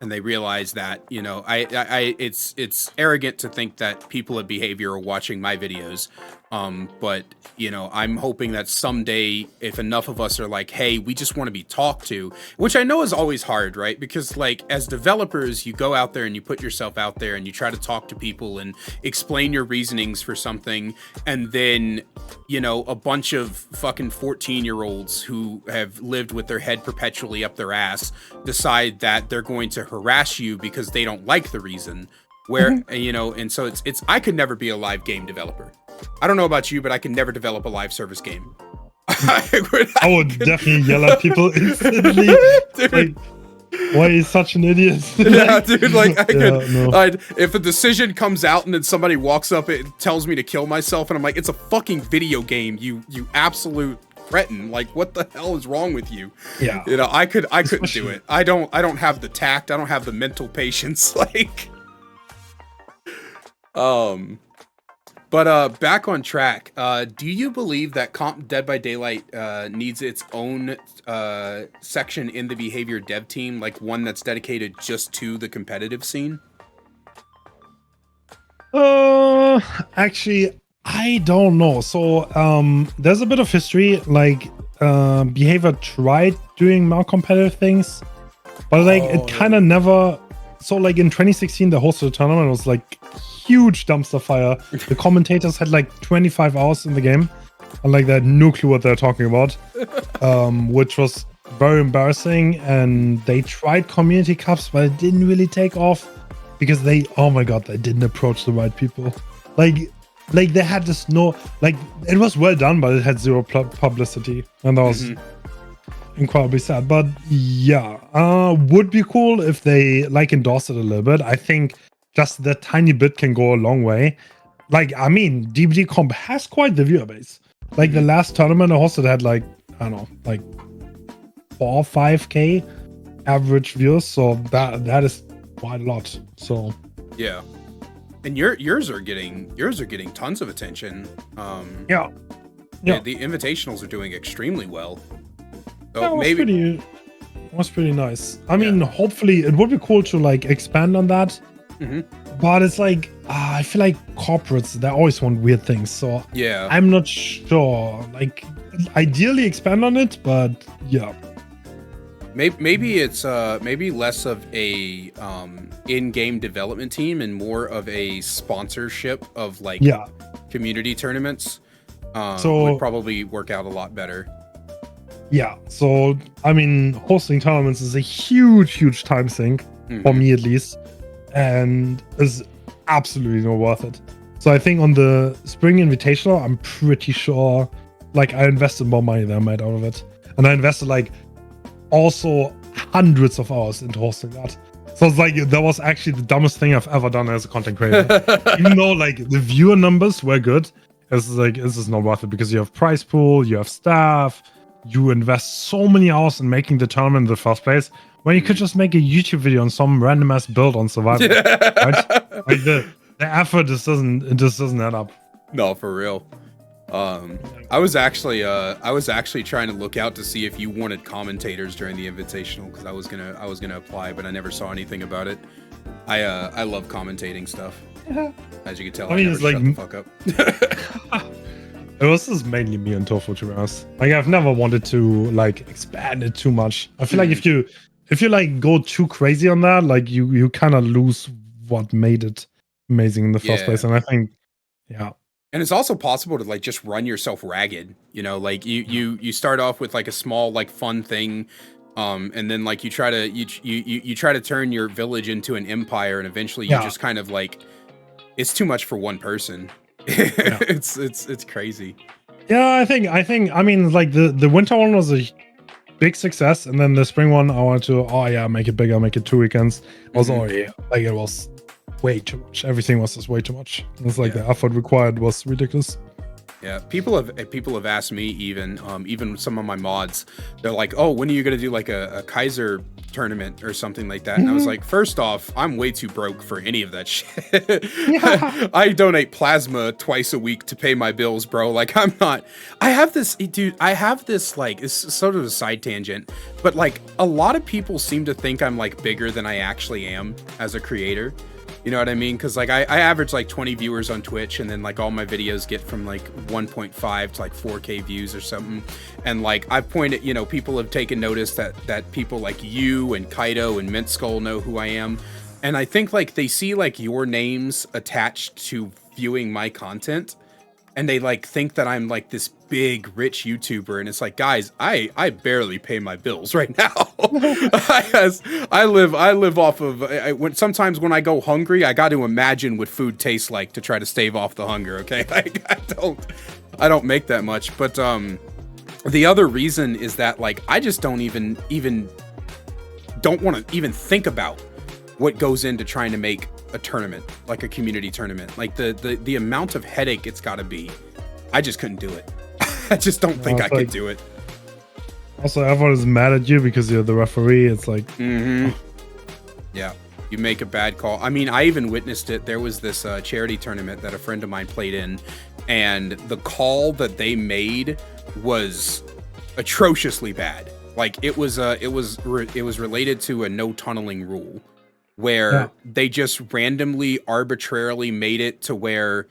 and they realize that, you know, it's arrogant to think that people at behavior are watching my videos. But, you know, I'm hoping that someday, if enough of us are like, hey, we just want to be talked to, which I know is always hard, right? Because like as developers, you go out there and you put yourself out there and you try to talk to people and explain your reasonings for something. And then, you know, a bunch of fucking 14-year-olds who have lived with their head perpetually up their ass decide that they're going to harass you because they don't like the reason. Where, you know, and so it's I could never be a live game developer. I don't know about you, but I can never develop a live service game. I would definitely yell at people instantly. Dude. Like, why is such an idiot? Yeah, dude, like if a decision comes out and then somebody walks up and tells me to kill myself and I'm like, it's a fucking video game, you absolute cretin. Like, what the hell is wrong with you? Yeah. You know, I couldn't do it. I don't have the tact, I don't have the mental patience, like But back on track, do you believe that Dead by Daylight needs its own section in the behavior dev team, like one that's dedicated just to the competitive scene? Actually, I don't know. So there's a bit of history. Like behavior tried doing more competitive things, but like it kind of never. So like in 2016, the host of the tournament was like huge dumpster fire. The commentators had like 25 hours in the game, and like they had no clue what they're talking about, which was very embarrassing. And they tried community cups, but it didn't really take off because they didn't approach the right people. Like they had this it was well done, but it had zero publicity, and that was incredibly sad. But yeah, would be cool if they like endorse it a little bit. I think just that tiny bit can go a long way. Like, I mean, DBD Comp has quite the viewer base. Like the last tournament I hosted had like, I don't know, like 4 or 5K average viewers. So that is quite a lot. So yeah. And yours are getting tons of attention. Yeah. The invitationals are doing extremely well. So that was pretty nice. I mean, hopefully it would be cool to like expand on that. But it's like I feel like corporates, they always want weird things. So yeah, I'm not sure. Like ideally expand on it, but yeah. Maybe it's maybe less of a in-game development team and more of a sponsorship of like community tournaments. So would probably work out a lot better. Yeah, so I mean, hosting tournaments is a huge time sink for me at least, and is absolutely not worth it. So I think on the Spring Invitational, I'm pretty sure like I invested more money than I made out of it, and I invested like also hundreds of hours into hosting that. So it's like that was actually the dumbest thing I've ever done as a content creator. Even though like the viewer numbers were good it's like this is not worth it because you have prize pool, you have staff, you invest so many hours in making the tournament in the first place when you could just make a YouTube video on some random ass build on survival. Right? Like the effort just doesn't add up. No, for real. I was actually trying to look out to see if you wanted commentators during the invitational because I was gonna apply, but I never saw anything about it. I love commentating stuff. As you can tell, I mean, it's like shut the fuck up. It was just mainly me and Tofu, to be honest. Like I've never wanted to like expand it too much. I feel like if you like go too crazy on that, like you kind of lose what made it amazing in the first place. And I think, yeah. And it's also possible to like just run yourself ragged, you know, like you start off with like a small like fun thing, and then like you try to turn your village into an empire, and eventually you just kind of like it's too much for one person. It's crazy. Yeah, I mean like the winter one was a big success, and then the spring one I wanted to make it bigger, make it 2 weekends. It was like it was way too much. Everything was just way too much. It's like the effort required was ridiculous. Yeah, people have asked me even some of my mods. They're like, "Oh, when are you gonna do like a Kaiser tournament or something like that?" And I was like, first off, I'm way too broke for any of that shit. I donate plasma twice a week to pay my bills, bro. Like I'm not. I have this like it's sort of a side tangent, but like a lot of people seem to think I'm like bigger than I actually am as a creator. You know what I mean? Because like I average like 20 viewers on Twitch, and then like all my videos get from like 1.5 to like 4K views or something. And like I've pointed, you know, people have taken notice that people like you and Kaido and Mint Skull know who I am. And I think like they see like your names attached to viewing my content, and they like think that I'm like this big rich YouTuber, and it's like, guys, I barely pay my bills right now. I live off of sometimes when I go hungry, I got to imagine what food tastes like to try to stave off the hunger. Okay, like I don't make that much, but the other reason is that like I just don't even don't want to even think about what goes into trying to make a tournament, like a community tournament, like the amount of headache it's got to be. I just couldn't do it. I just don't think I could do it. Also, everyone is mad at you because you're the referee. It's like, yeah, you make a bad call. I mean, I even witnessed it. There was this charity tournament that a friend of mine played in, and the call that they made was atrociously bad. Like it was related to a no tunneling rule, where they just randomly, arbitrarily made it to where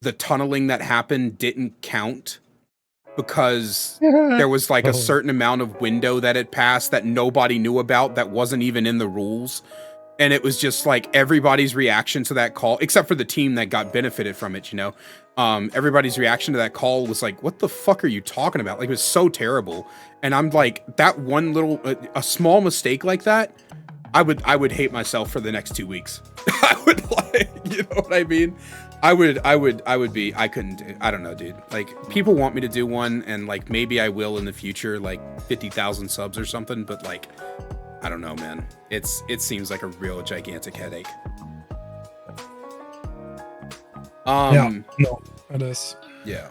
the tunneling that happened didn't count because there was like a certain amount of window that it passed that nobody knew about that wasn't even in the rules. And it was just like everybody's reaction to that call, except for the team that got benefited from it, you know. Everybody's reaction to that call was like, what the fuck are you talking about? Like, it was so terrible. And I'm like, that one little, a small mistake like that, I would hate myself for the next 2 weeks. I would like, you know what I mean? I don't know, dude. Like, people want me to do one, and like maybe I will in the future, like 50,000 subs or something, but like, I don't know, man. It seems like a real gigantic headache. No, it is. Yeah.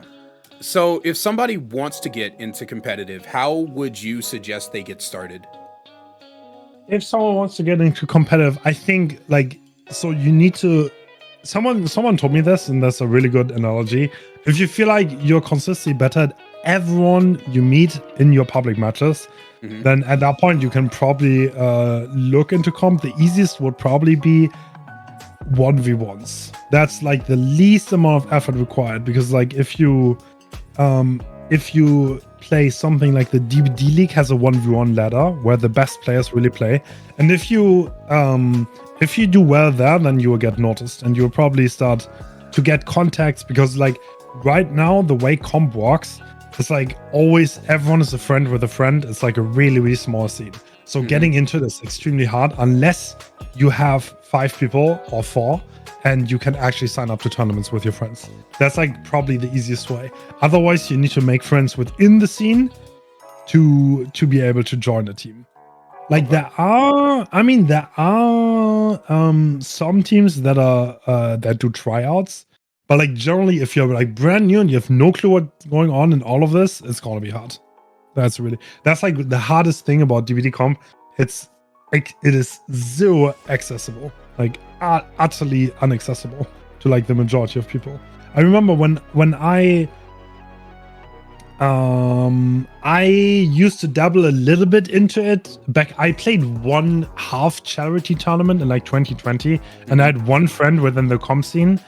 So if somebody wants to get into competitive, how would you suggest they get started? If someone wants to get into competitive, I think like, so you need to, someone told me this, and that's a really good analogy. If you feel like you're consistently better at everyone you meet in your public matches, then at that point you can probably look into comp. The easiest would probably be 1v1s. That's like the least amount of effort required, because like if you play something like the DBD League has a 1v1 ladder where the best players really play, and if you do well there, then you will get noticed, and you'll probably start to get contacts, because like right now the way comp works, it's like always everyone is a friend with a friend. It's like a really, really small scene. So getting into it is extremely hard unless you have 5 people or 4 and you can actually sign up to tournaments with your friends. That's like probably the easiest way. Otherwise, you need to make friends within the scene to be able to join a team. Like there are some teams that are that do tryouts, But like generally, if you're like brand new and you have no clue what's going on in all of this, it's gonna be hard. That's like the hardest thing about DBD comp. It's like it is zero accessible, like utterly inaccessible to like the majority of people. I remember when I used to dabble a little bit into it back. I played one half charity tournament in like 2020, and I had one friend within the comp scene.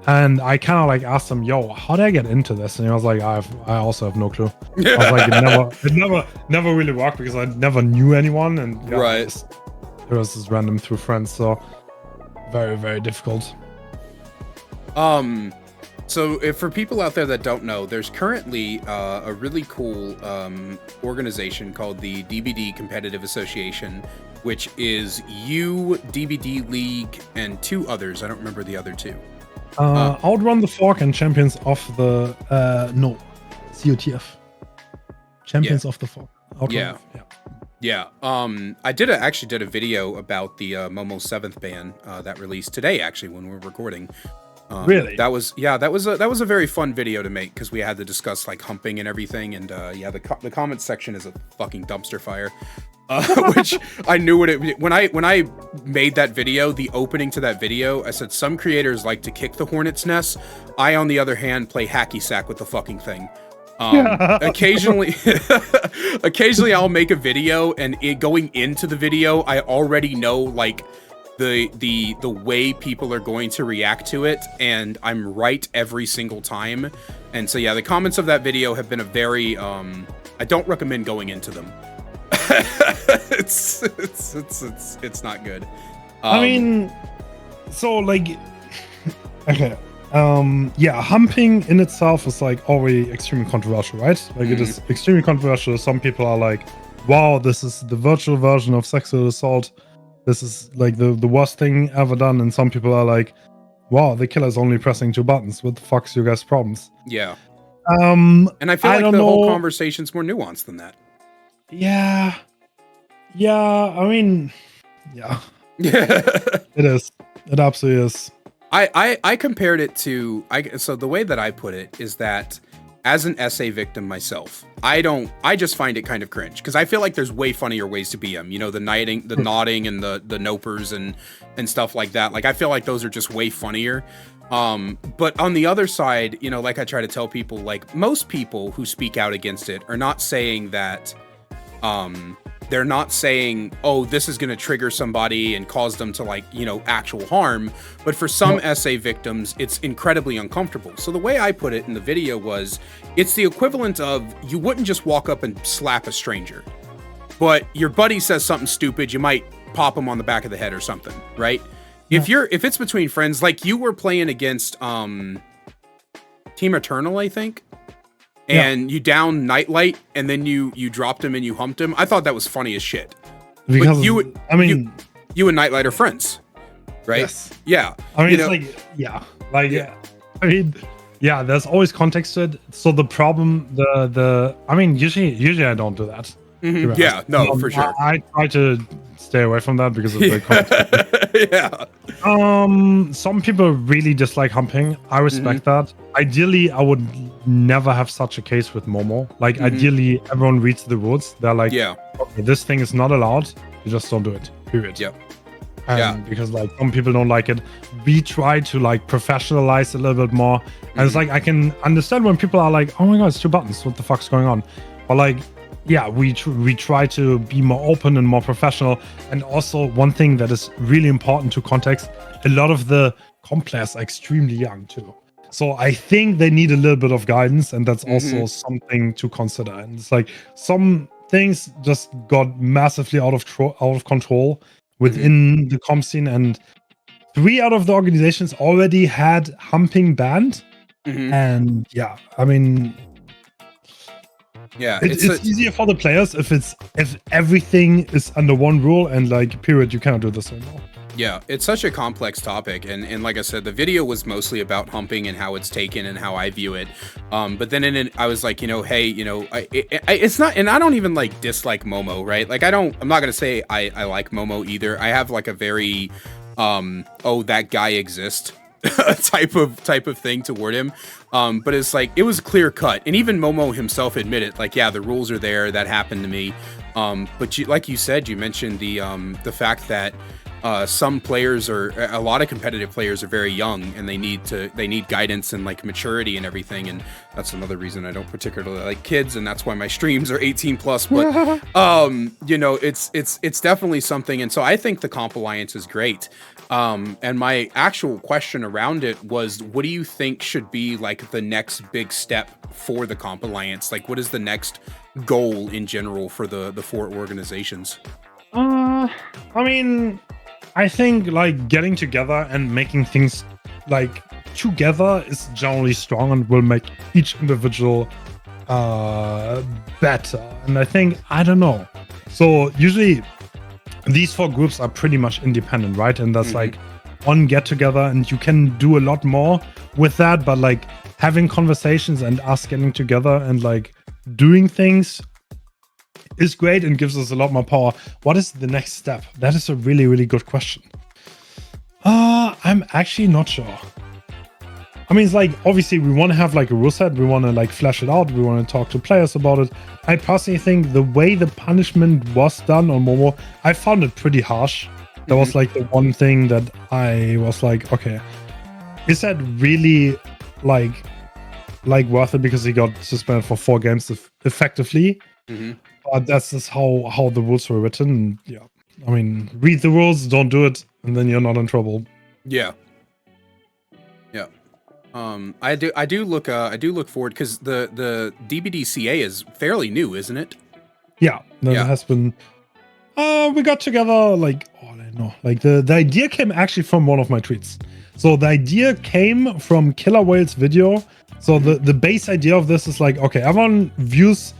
And I kind of like asked him, "Yo, how did I get into this?" And he was like, "I also have no clue." I was like, "It never really worked because I never knew anyone, and yeah, right, it was just random through friends, so very, very difficult." So if for people out there that don't know, there's currently a really cool organization called the DBD Competitive Association, which is you, DBD League, and two others. I don't remember the other two. Outrun the Fork and Champions of the COTF. Champions of the Fork. Yeah. I actually did a video about the Momo 7th ban that released today, actually, when we're recording. Really? That was a very fun video to make because we had to discuss like humping and everything, and the comments section is a fucking dumpster fire. Which I knew when I made that video, the opening to that video, I said some creators like to kick the hornet's nest. I, on the other hand, play hacky sack with the fucking thing. Occasionally I'll make a video, and going into the video, I already know like the way people are going to react to it, and I'm right every single time. And so yeah, the comments of that video have been a very I don't recommend going into them. It's not good. I mean, so like, okay, humping in itself is like already extremely controversial, right? Like it is extremely controversial. Some people are like, "Wow, this is the virtual version of sexual assault. This is like the worst thing ever done." And some people are like, "Wow, the killer's only pressing 2 buttons. What the fuck's your guys' problems?" Yeah. And I feel like the whole conversation's more nuanced than that. Yeah. I mean, yeah. It is. It absolutely is. I compared it to so the way that I put it is that as an SA victim myself, I just find it kind of cringe because I feel like there's way funnier ways to be them. You know, the nodding and the nopers and stuff like that. Like I feel like those are just way funnier. But on the other side, you know, like I try to tell people, like most people who speak out against it are not saying that they're not saying, oh, this is going to trigger somebody and cause them to like, you know, actual harm. But for some SA victims, it's incredibly uncomfortable. So the way I put it in the video was, it's the equivalent of you wouldn't just walk up and slap a stranger, but your buddy says something stupid. You might pop him on the back of the head or something, right? Yeah. If it's between friends, like you were playing against Team Eternal, I think. And you down Nightlight, and then you dropped him and you humped him. I thought that was funny as shit. Because but you and Nightlight are friends, right? Yes. Yeah. I mean, I mean, there's always context to it. So the problem, I mean, usually I don't do that. Mm-hmm. Yeah, no, for sure. I try to stay away from that because of the context. Yeah. Some people really dislike humping. I respect that. Ideally, I would never have such a case with Momo. Like, ideally, everyone reads the rules. They're like, okay, this thing is not allowed. You just don't do it. Period. Yep. Because like some people don't like it. We try to like professionalize a little bit more. And it's like, I can understand when people are like, oh my god, it's 2 buttons. What the fuck's going on? But like, yeah, we try to be more open and more professional. And also one thing that is really important to context, a lot of the comp players are extremely young too. So I think they need a little bit of guidance, and that's also something to consider. And it's like some things just got massively out of control within the comp scene, and 3 out of the organizations already had humping banned. And yeah, I mean, yeah, it's easier for the players if everything is under one rule and like period, you cannot do this anymore. Yeah, it's such a complex topic, and like I said, the video was mostly about humping and how it's taken and how I view it. But then in it, I was like, you know, hey, you know, it's not, and I don't even like dislike Momo, right? Like I'm not gonna say I like Momo either. I have like a very, oh, that guy exists type of thing toward him. But it's like, it was clear cut, and even Momo himself admitted, like, yeah, the rules are there. That happened to me. But like you said, you mentioned the fact that some players a lot of competitive players are very young, and they need guidance and like maturity and everything. And that's another reason I don't particularly like kids, and that's why my streams are 18 plus. But you know, it's definitely something. And so I think the Comp Alliance is great. And my actual question around it was, what do you think should be like the next big step for the Comp Alliance? Like, what is the next goal in general for the 4 organizations? I mean, I think like getting together and making things like together is generally strong and will make each individual better. And I think, I don't know. So usually these 4 groups are pretty much independent, right? And that's like one get together, and you can do a lot more with that. But like having conversations and us getting together and like doing things is great and gives us a lot more power. What is the next step? That is a really, really good question. I'm actually not sure. I mean, it's like, obviously we want to have like a rule set. We want to like flesh it out. We want to talk to players about it. I personally think the way the punishment was done on Momo, I found it pretty harsh. That was like the one thing that I was like, okay, is that really like worth it? Because he got suspended for 4 games effectively. But that's just how the rules were written. Yeah, I mean, read the rules, don't do it, and then you're not in trouble. Yeah. I do look forward, because the DBD CA is fairly new, isn't it? Yeah, it has been. We got together like, I don't know, like the idea came actually from one of my tweets. So the idea came from Killer Whale's video. So the base idea of this is like, okay, everyone views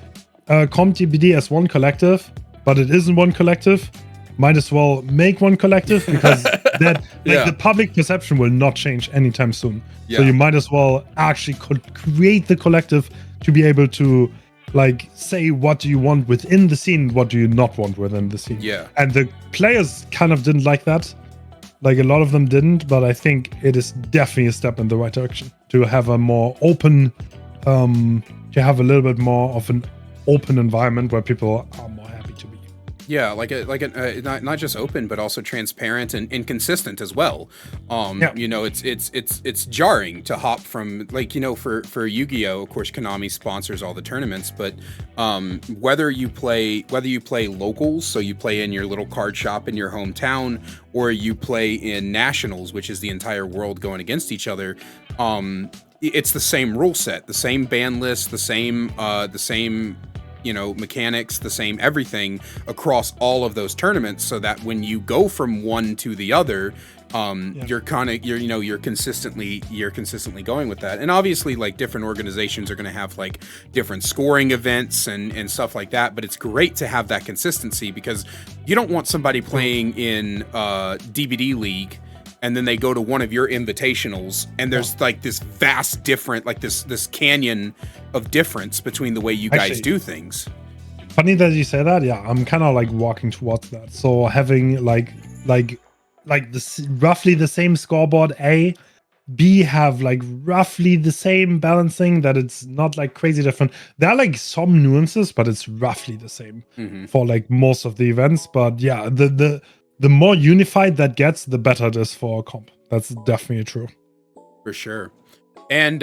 Comp DBD as one collective, but it isn't one collective. Might as well make one collective, because that the public perception will not change anytime soon. So you might as well actually create the collective to be able to like say, what do you want within the scene, what do you not want within the scene. And the players kind of didn't like that. Like a lot of them didn't, but I think it is definitely a step in the right direction to have a more open, to have a little bit more of an open environment where people are more happy to be. Yeah, like not just open, but also transparent and consistent as well. You know, it's jarring to hop from, like, you know, for Yu-Gi-Oh, of course, Konami sponsors all the tournaments, but whether you play locals, so you play in your little card shop in your hometown, or you play in nationals, which is the entire world going against each other, it's the same rule set, the same ban list, the same you know, mechanics, the same everything across all of those tournaments, so that when you go from one to the other, you're consistently going with that. And obviously, like, different organizations are going to have like different scoring events and stuff like that, but it's great to have that consistency, because you don't want somebody playing in DBD League and then they go to one of your invitationals, and there's like this vast different, like this canyon of difference between the way you guys do things. Funny that you say that. Yeah, I'm kind of like walking towards that. So having like this roughly the same scoreboard, A, B have like roughly the same balancing, that it's not like crazy different. There are like some nuances, but it's roughly the same for like most of the events. But yeah, the more unified that gets, the better it is for a comp. That's definitely true. For sure. And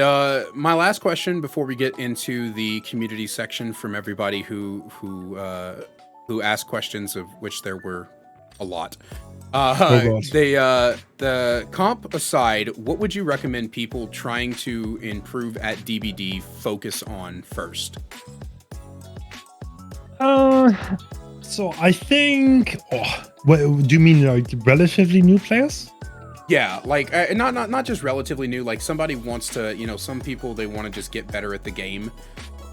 my last question before we get into the community section from everybody who asked questions, of which there were a lot. The comp aside, what would you recommend people trying to improve at DBD focus on first? So I think, do you mean like relatively new players? Yeah, like not just relatively new. Like somebody wants to, you know, some people, they want to just get better at the game.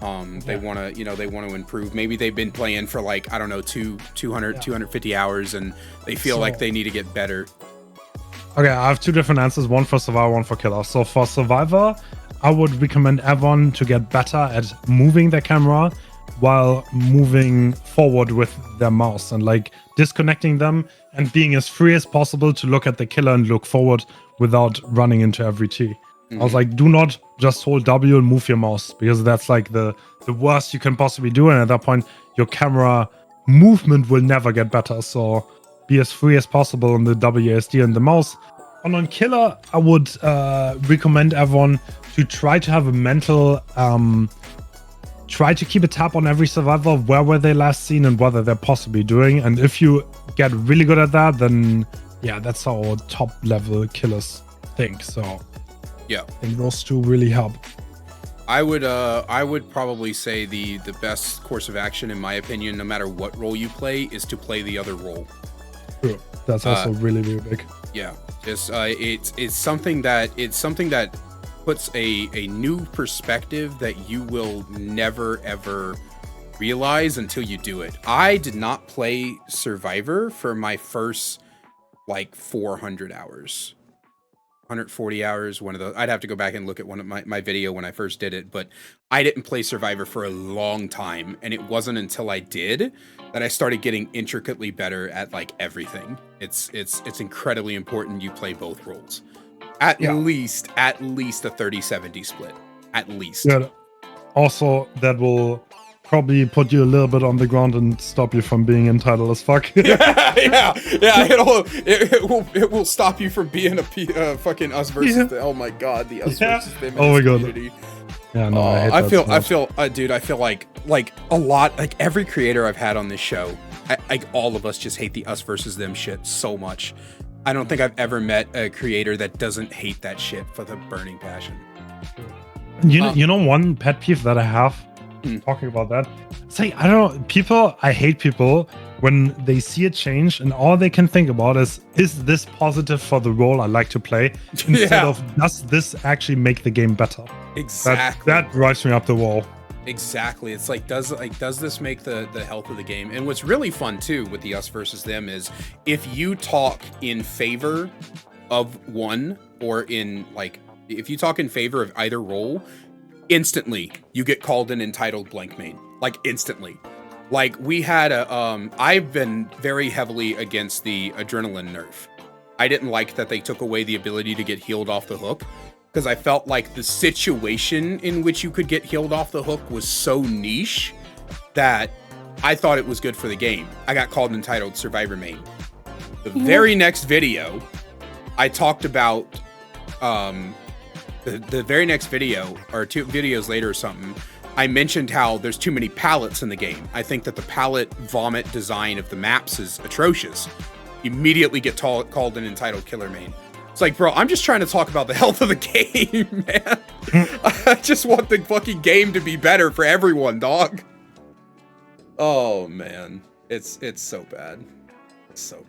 They want to, you know, they want to improve. Maybe they've been playing for like, I don't know, 250 hours, and they feel like they need to get better. Okay, I have 2 different answers. One for Survivor, one for Killer. So for Survivor, I would recommend everyone to get better at moving their camera while moving forward with their mouse, and like disconnecting them and being as free as possible to look at the killer and look forward without running into every T. I was like, do not just hold W and move your mouse, because that's like the worst you can possibly do. And at that point, your camera movement will never get better. So be as free as possible on the WASD and the mouse. And on killer, I would recommend everyone to try to have a mental, try to keep a tab on every survivor, where were they last seen and what are they possibly doing. And if you get really good at that, then yeah, that's how top level killers think. So yeah, I think those two really help. I would probably say the best course of action, in my opinion, no matter what role you play, is to play the other role. True. That's also really, really big. Yeah, just it's something that puts a new perspective that you will never ever realize until you do it. I did not play Survivor for my first like 400 hours. 140 hours, one of those. I'd have to go back and look at one of my video when I first did it, but I didn't play Survivor for a long time, and it wasn't until I did that I started getting intricately better at like everything. It's incredibly important you play both roles. At least a 30-70 split. At least. Yeah. Also, that will probably put you a little bit on the ground and stop you from being entitled as fuck. yeah. It will stop you from being a fucking us versus the, oh my god, the us versus them community. Yeah, no, I feel dude, I feel like a lot, like every creator I've had on this show, like all of us just hate the us versus them shit so much. I don't think I've ever met a creator that doesn't hate that shit for the burning passion. You know one pet peeve that I have talking about that? It's like, I don't know, I hate people when they see a change and all they can think about is this positive for the role I like to play? Instead of, does this actually make the game better? Exactly. That drives me up the wall. Exactly. It's like, does this make the health of the game? And what's really fun too with the us versus them is if you talk in favor of one, or in like, if you talk in favor of either role, instantly you get called an entitled blank main. Like instantly. Like we had I've been very heavily against the adrenaline nerf. I didn't like that they took away the ability to get healed off the hook, because I felt like the situation in which you could get healed off the hook was so niche that I thought it was good for the game. I got called entitled Survivor main. The very next video, I talked about the very next video, or 2 videos later or something, I mentioned how there's too many pallets in the game. I think that the pallet vomit design of the maps is atrocious. You immediately get called an entitled killer main. It's like, bro, I'm just trying to talk about the health of the game, man. I just want the fucking game to be better for everyone, dog. Oh, man. It's so bad. It's so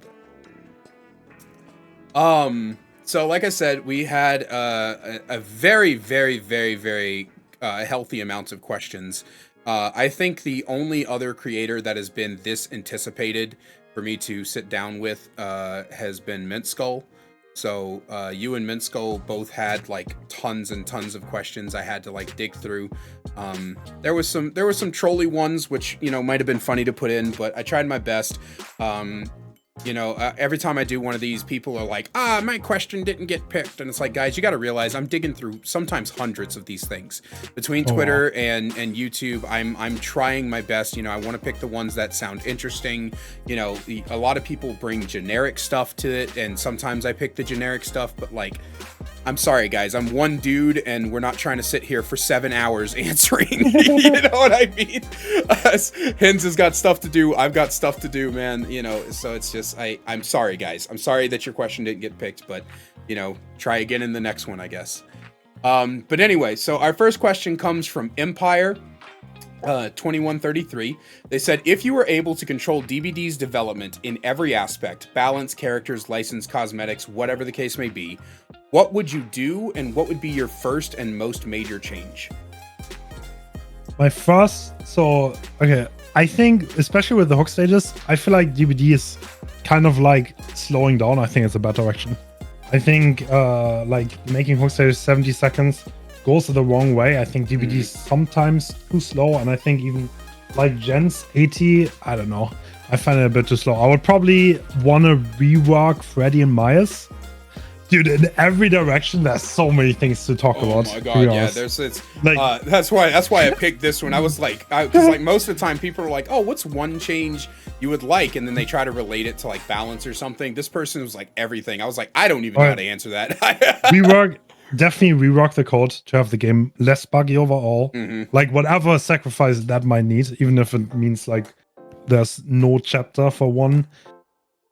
bad. So like I said, we had a very, very, very, very healthy amounts of questions. I think the only other creator that has been this anticipated for me to sit down with has been Mint Skull. So you and Mint Skull both had like tons and tons of questions I had to like dig through. There was some trolly ones which, you know, might have been funny to put in, but I tried my best. You know, every time I do one of these, people are like, my question didn't get picked. And it's like, guys, you got to realize I'm digging through sometimes hundreds of these things between Twitter and YouTube. I'm trying my best. You know, I want to pick the ones that sound interesting. You know, a lot of people bring generic stuff to it, and sometimes I pick the generic stuff, but like, I'm sorry, guys. I'm one dude, and we're not trying to sit here for 7 hours answering. You know what I mean? Hens has got stuff to do. I've got stuff to do, man. You know, so it's just, I'm sorry, guys. I'm sorry that your question didn't get picked, but, you know, try again in the next one, I guess. But anyway, so our first question comes from Empire 2133. They said, if you were able to control DBD's development in every aspect, balance, characters, license, cosmetics, whatever the case may be, what would you do, and what would be your first and most major change? My first, I think, especially with the hook stages, I feel like DBD is kind of like slowing down. I think it's a bad direction. I think like making hook stages 70 seconds goes the wrong way. I think DBD is sometimes too slow, and I think even like Gens 80, I don't know. I find it a bit too slow. I would probably want to rework Freddy and Myers. Dude, in every direction, there's so many things to talk about. Oh my god, yeah. It's like that's why I picked this one. I was like, because like most of the time people are like, oh, what's one change you would like, and then they try to relate it to like balance or something. This person was like everything. I was like, I don't even know how to answer that. Definitely rework the code to have the game less buggy overall. Like whatever sacrifice that might need, even if it means like there's no chapter for one.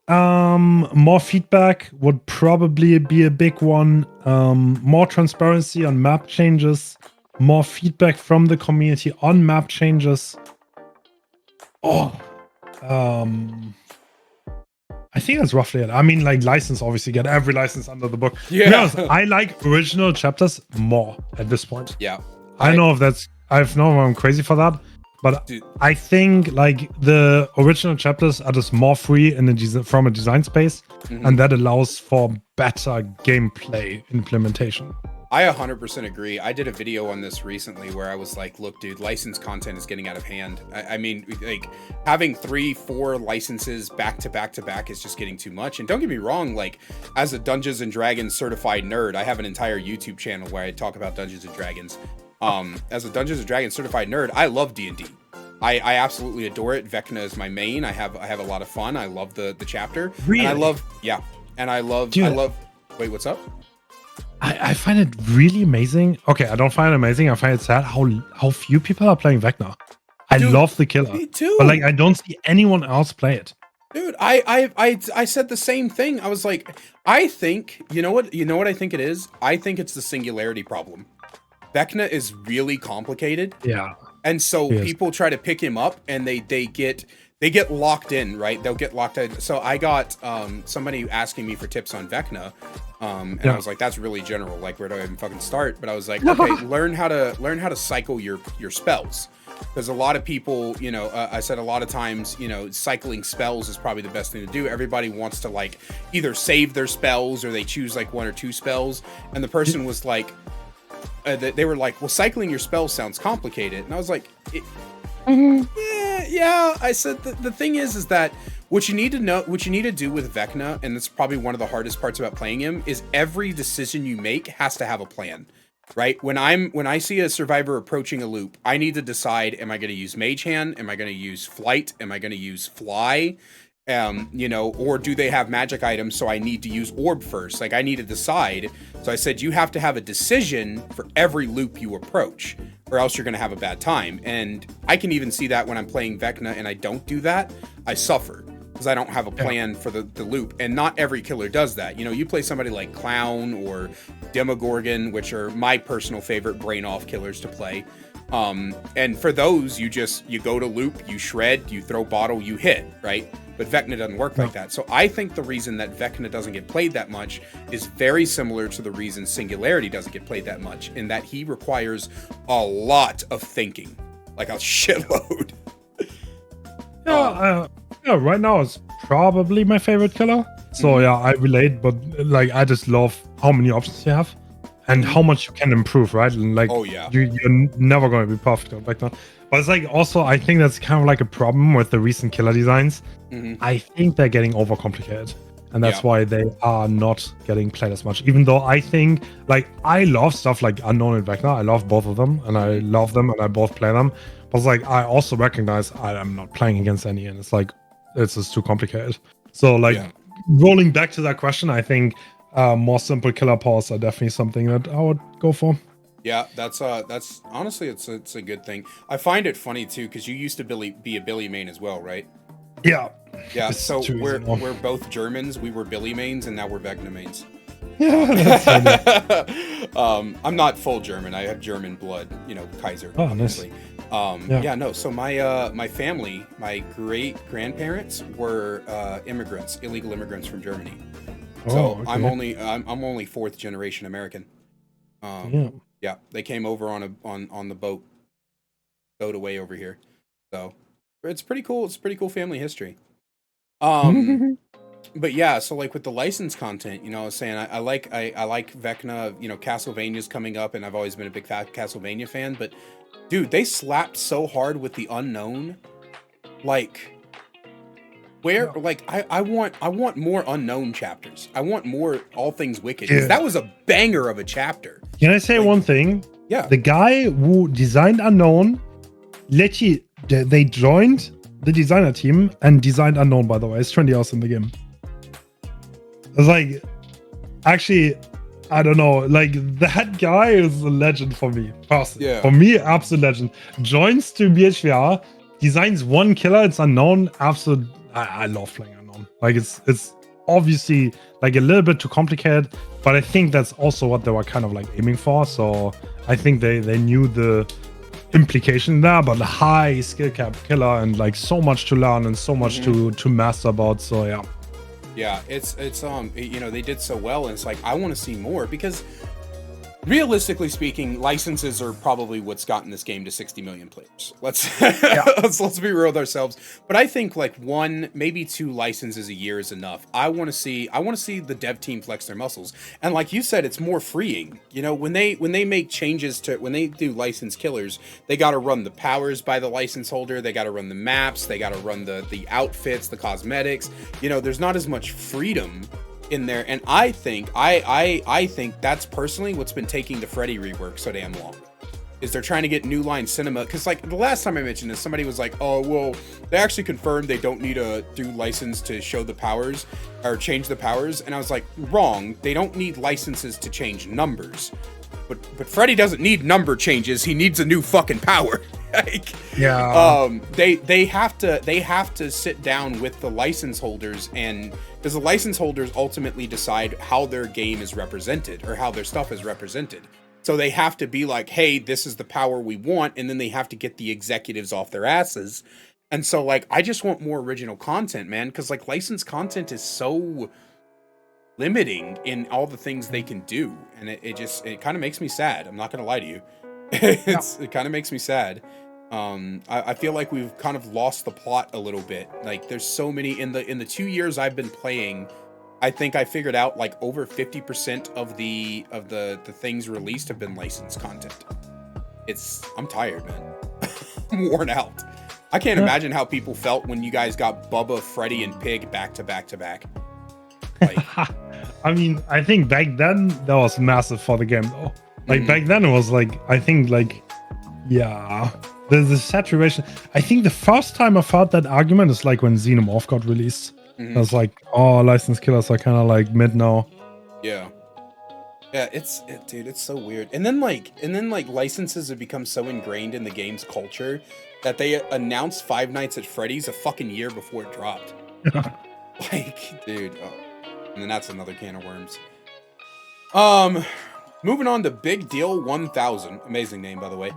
More feedback would probably be a big one. More transparency on map changes, more feedback from the community on map changes. I think that's roughly it. I mean, like license, obviously get every license under the book. Yeah, I like original chapters more at this point. Yeah, I know if I'm crazy for that. But dude, I think like the original chapters are just more free from a design space, and that allows for better gameplay implementation. I 100% agree. I did a video on this recently where I was like, look, dude, licensed content is getting out of hand. I mean, like having 3-4 licenses back to back to back is just getting too much. And don't get me wrong, like as a Dungeons and Dragons certified nerd, I have an entire YouTube channel where I talk about Dungeons and Dragons. As a Dungeons and Dragons certified nerd, I love D&D. I absolutely adore it. Vecna is my main. I have a lot of fun. I love the chapter. Really? And I love wait, what's up? I find it really amazing. Okay, I don't find it amazing. I find it sad how few people are playing Vecna. I love the killer. Me too. But like I don't see anyone else play it. Dude, I said the same thing. I was like, I think, you know what I think it is? I think it's the singularity problem. Vecna is really complicated. Yeah. And so people try to pick him up and they get locked in, right? They'll get locked in. So I got somebody asking me for tips on Vecna. And I was like, that's really general. Like, where do I even fucking start? But I was like, okay, learn how to cycle your spells. Because a lot of people, you know, I said a lot of times, you know, cycling spells is probably the best thing to do. Everybody wants to like either save their spells or they choose like 1 or 2 spells. And the person was like, they were like, well, cycling your spells sounds complicated. And I was like, yeah. I said the thing is that what you need to do with Vecna, and that's probably one of the hardest parts about playing him, is every decision you make has to have a plan, right? When I see a survivor approaching a loop, I need to decide, am I going to use Mage Hand? Am I going to use Flight? Am I going to use Fly? You know, or do they have magic items? So I need to use Orb first. Like I need to decide. So I said, you have to have a decision for every loop you approach, or else you're going to have a bad time. And I can even see that when I'm playing Vecna and I don't do that, I suffer because I don't have a plan for the loop. And not every killer does that. You know, you play somebody like Clown or Demogorgon, which are my personal favorite brain off killers to play. And for those, you go to loop, you shred, you throw bottle, you hit, right? But Vecna doesn't work like that. So I think the reason that Vecna doesn't get played that much is very similar to the reason Singularity doesn't get played that much, in that he requires a lot of thinking, like a shitload. Right now it's probably my favorite killer. So yeah, I relate, but like I just love how many options you have and how much you can improve, right? And like, you're never going to be perfect on Vecna. But it's like also, I think that's kind of like a problem with the recent killer designs. I think they're getting overcomplicated. And that's why they are not getting played as much. Even though I think, like, I love stuff like Unknown and Vecna. I love both of them. And I love them and I both play them. But it's like, I also recognize I'm not playing against any. And it's like, it's just too complicated. So like, rolling back to that question, I think more simple killer powers are definitely something that I would go for. Yeah, that's honestly, it's a good thing. I find it funny too, because you used to be a Billy main as well, right? Yeah. Yeah. So we're both Germans. We were Billy mains, and now we're Vecna mains. Yeah. That's I'm not full German. I have German blood. You know, Kaiser. Oh, obviously. Nice. So my family, my great grandparents were immigrants, illegal immigrants from Germany. So I'm only 4th generation American. Yeah, they came over on the boat, stowed away over here. So it's pretty cool. It's pretty cool family history. But yeah, so like with the licensed content, you know, I was saying I like Vecna. You know, Castlevania's coming up, and I've always been a big Castlevania fan. But dude, they slapped so hard with the Unknown, like where like I want more unknown chapters. I want more All Things Wicked. Yeah. That was a banger of a chapter. Can I say one thing? Yeah. The guy who designed Unknown, they joined the designer team and designed Unknown, by the way. It's 20 hours in the game. It's like, actually, I don't know. Like, that guy is a legend for me, personally. Yeah. For me, absolute legend. Joins to BHVR, designs one killer. It's Unknown. Absolute. I love playing Unknown. Like, it's obviously like a little bit too complicated, but I think that's also what they were kind of like aiming for. So I think they knew the implication there, but a high skill cap killer and like so much to learn and so much to master about. So yeah, it's you know, they did so well, and it's like I want to see more, because realistically speaking, licenses are probably what's gotten this game to 60 million players. Let's let's be real with ourselves. But I think like 1, maybe 2 licenses a year is enough. I want to see the dev team flex their muscles. And like you said, it's more freeing. You know, when they make changes to, when they do license killers, they got to run the powers by the license holder. They got to run the maps. They got to run the outfits, the cosmetics. You know, there's not as much freedom in there, and I think that's personally what's been taking the Freddy rework so damn long, is they're trying to get New Line Cinema, because like the last time I mentioned this, somebody was like, oh well, they actually confirmed they don't need a do license to show the powers or change the powers, and I was like, wrong, they don't need licenses to change numbers, but Freddy doesn't need number changes, he needs a new fucking power. Like, they have to sit down with the license holders, and because the license holders ultimately decide how their game is represented or how their stuff is represented. So they have to be like, hey, this is the power we want, and then they have to get the executives off their asses. And so like, I just want more original content, man, because like licensed content is so limiting in all the things they can do, and it kind of makes me sad. I'm not gonna lie to you. It kind of makes me sad. I feel like we've kind of lost the plot a little bit. Like there's so many in the 2 years I've been playing, I think I figured out like over 50% of the things released have been licensed content. I'm tired, man. I'm worn out. I can't imagine how people felt when you guys got Bubba, Freddy, and Pig back to back to back. Like, I mean, I think back then that was massive for the game though. Like back then it was like, I think like, yeah, there's a saturation. I think the first time I felt that argument is like when Xenomorph got released. I was like, oh, licensed killers are kind of like mid now. Yeah, dude, it's so weird. And then like licenses have become so ingrained in the game's culture that they announced Five Nights at Freddy's a fucking year before it dropped. Like, dude, and then that's another can of worms. Moving on to Big Deal 1000, amazing name by the way,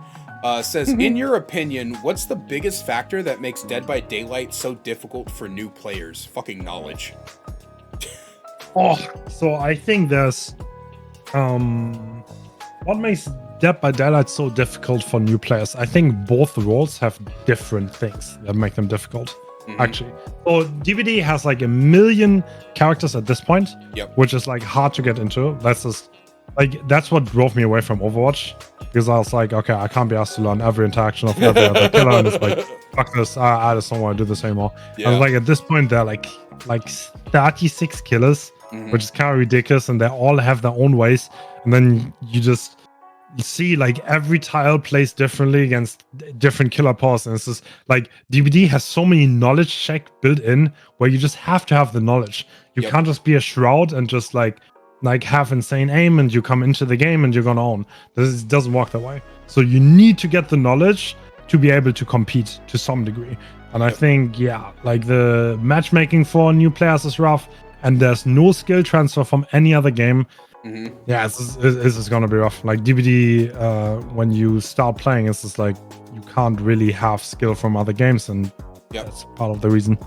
says, in your opinion, what's the biggest factor that makes Dead by Daylight so difficult for new players? Fucking knowledge. So I think there's what makes Dead by Daylight so difficult for new players. I think both worlds have different things that make them difficult. Actually, so DBD has like 1 million characters at this point, which is like hard to get into. That's what drove me away from Overwatch, because I was like, okay, I can't be asked to learn every interaction of every other killer, and it's like, fuck this, I just don't want to do this anymore. I was like, at this point, there are like 36 killers, which is kind of ridiculous, and they all have their own ways, and then you just see like every tile plays differently against different killer powers, and it's just like DBD has so many knowledge check built in where you just have to have the knowledge. You can't just be a shroud and just like have insane aim and you come into the game and you're gonna own. This doesn't work that way. So you need to get the knowledge to be able to compete to some degree. And I think, like the matchmaking for new players is rough, and there's no skill transfer from any other game. This is gonna be rough. Like DBD, when you start playing, it's just like you can't really have skill from other games, and that's part of the reason.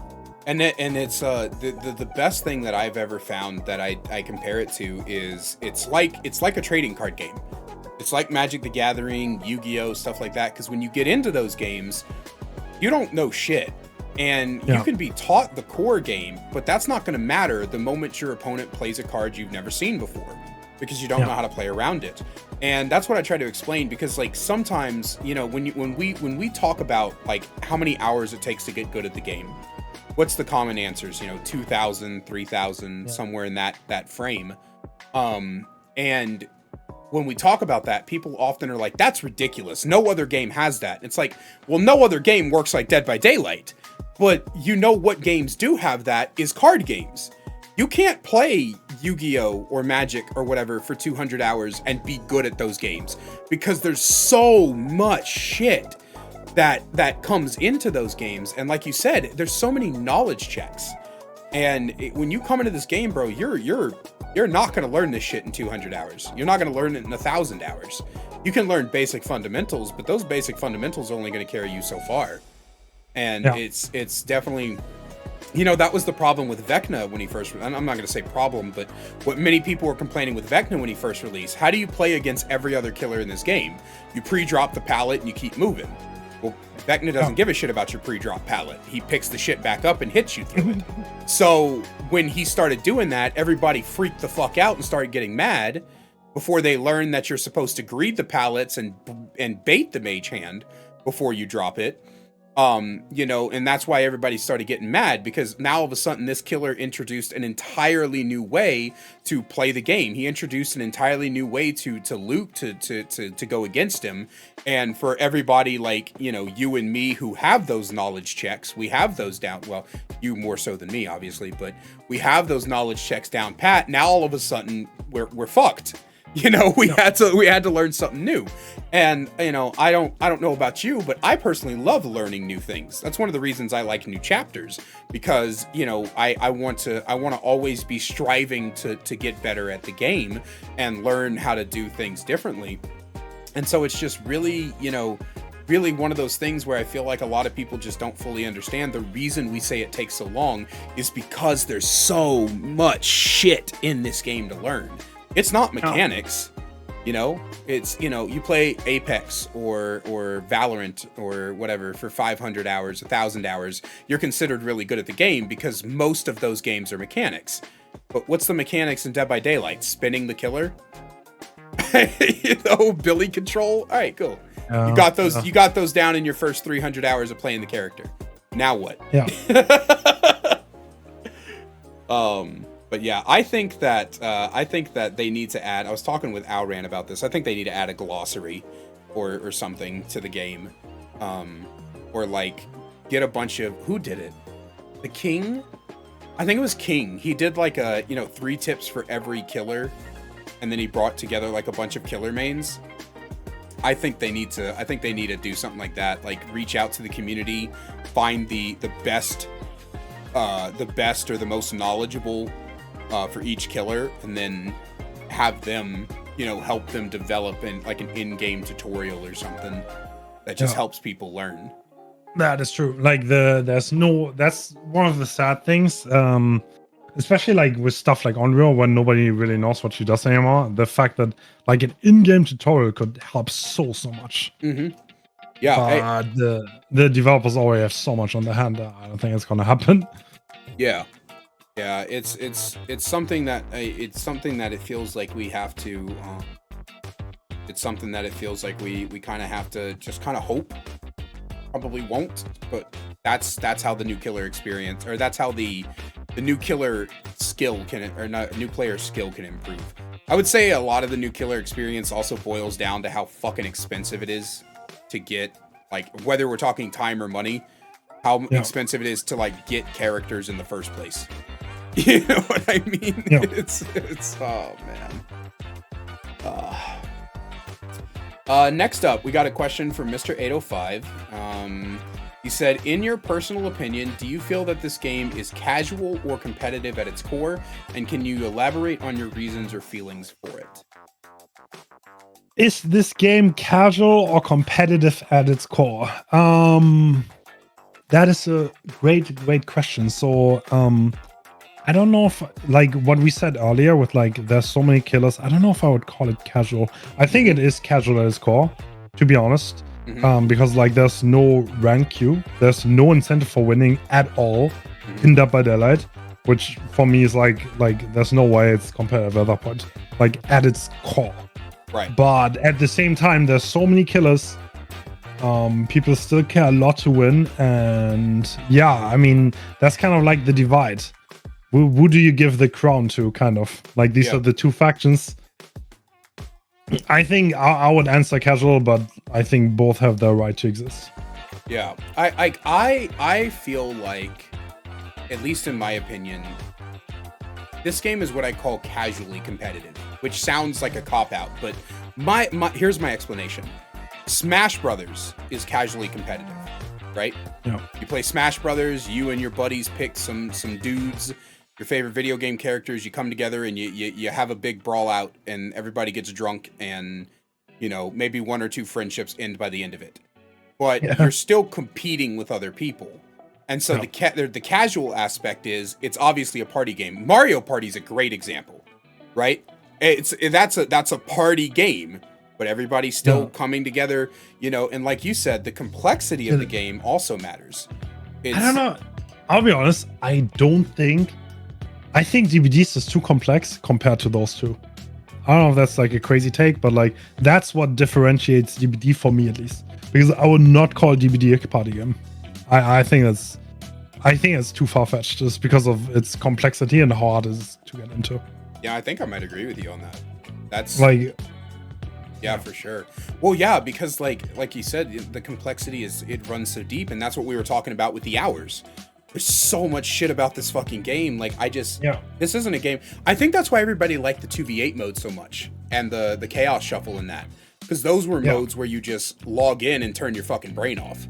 And it's the best thing that I've ever found that I compare it to is it's like a trading card game. It's like Magic the Gathering, Yu-Gi-Oh, stuff like that. Because when you get into those games, you don't know shit. And you can be taught the core game, but that's not going to matter the moment your opponent plays a card you've never seen before, because you don't know how to play around it. And that's what I try to explain, because like sometimes, you know, when we talk about like how many hours it takes to get good at the game, what's the common answers? 2,000, 3,000, somewhere in that frame. And when we talk about that, people often are like, that's ridiculous. No other game has that. It's like, well, no other game works like Dead by Daylight. But what games do have that is card games. You can't play Yu-Gi-Oh! Or Magic or whatever for 200 hours and be good at those games, because there's so much shit that comes into those games. And like you said, there's so many knowledge checks. And when you come into this game, bro, you're not going to learn this shit in 200 hours. You're not going to learn it in 1,000 hours. You can learn basic fundamentals, but those basic fundamentals are only going to carry you so far. And it's definitely, that was the problem with Vecna when he first, I'm not going to say problem, but what many people were complaining with Vecna when he first released. How do you play against every other killer in this game? You pre-drop the pallet and you keep moving. Well, Vecna doesn't give a shit about your pre-drop pallet. He picks the shit back up and hits you through it. So when he started doing that, everybody freaked the fuck out and started getting mad before they learned that you're supposed to greed the pallets and bait the mage hand before you drop it. And that's why everybody started getting mad, because now all of a sudden this killer introduced an entirely new way to play the game. He introduced an entirely new way to loot, to go against him. And for everybody like, you and me who have those knowledge checks, we have those down. Well, you more so than me, obviously, but we have those knowledge checks down pat. Now all of a sudden we're fucked. We had to learn something new. And, I don't know about you, but I personally love learning new things. That's one of the reasons I like new chapters, because, I want to always be striving to get better at the game and learn how to do things differently. And so it's just really, really one of those things where I feel like a lot of people just don't fully understand. The reason we say it takes so long is because there's so much shit in this game to learn. It's not mechanics, it's, you play Apex or Valorant or whatever for 500 hours, 1,000 hours. You're considered really good at the game because most of those games are mechanics. But what's the mechanics in Dead by Daylight? Spinning the killer? Billy control? All right, cool. You got those down in your first 300 hours of playing the character. Now what? Yeah. But yeah, I think that they need to add. I was talking with Alran about this. I think they need to add a glossary, or something to the game, or like get a bunch of, who did it? The King? I think it was King. He did like 3 tips for every killer, and then he brought together like a bunch of killer mains. I think they need to do something like that. Like reach out to the community, find the best or the most knowledgeable for each killer, and then have them, help them develop in like an in-game tutorial or something that just helps people learn. That is true. Like that's one of the sad things, especially like with stuff like Unreal, when nobody really knows what she does anymore. The fact that like an in-game tutorial could help so much. Mm-hmm. Yeah, the developers already have so much on their hand. I don't think it's gonna happen. Yeah, it's something that it feels like we have to. It's something that it feels like we kind of have to just kind of hope. Probably won't, but that's how the new killer experience, or that's how the new killer skill new player skill can improve. I would say a lot of the new killer experience also boils down to how fucking expensive it is to get, like, whether we're talking time or money, how expensive it is to like get characters in the first place. You know what I mean? Yeah. It's oh man. Next up, we got a question from Mr. 805. He said, in your personal opinion, do you feel that this game is casual or competitive at its core? And can you elaborate on your reasons or feelings for it? Is this game casual or competitive at its core? That is a great question. So, I don't know if, like what we said earlier with like, there's so many killers. I don't know if I would call it casual. I think it is casual at its core, to be honest. Mm-hmm. Because like there's no rank queue. There's no incentive for winning at all in Dead by Daylight, which for me is like there's no way it's competitive at that point. Like at its core. Right. But at the same time, there's so many killers People still care a lot to win, and yeah, I mean that's kind of like the divide. Who do you give the crown to? Kind of like these are the two factions. I think I would answer casual, but I think both have their right to exist. Yeah, I feel like, at least in my opinion, this game is what I call casually competitive, which sounds like a cop-out, but here's my explanation. Smash Brothers is casually competitive, right? Yeah. You play Smash Brothers, you and your buddies pick some dudes, your favorite video game characters, you come together and you have a big brawl out, and everybody gets drunk, and you know, maybe one or two friendships end by the end of it. But you're still competing with other people. And so the casual aspect is, it's obviously a party game. Mario Party is a great example, right? That's a party game, but everybody's still coming together, you know. And like you said, the complexity of the game also matters. I don't know. I'll be honest. I think DBD is just too complex compared to those two. I don't know if that's like a crazy take, but like that's what differentiates DBD for me, at least, because I would not call DBD a party game. I think it's too far-fetched just because of its complexity and how hard it is to get into. Yeah, I think I might agree with you on that. That's like, yeah, for sure. Well, yeah, because like you said, the complexity it runs so deep, and that's what we were talking about with the hours. There's so much shit about this fucking game. Like, this isn't a game. I think that's why everybody liked the 2v8 mode so much, and the chaos shuffle in that, because those were modes where you just log in and turn your fucking brain off.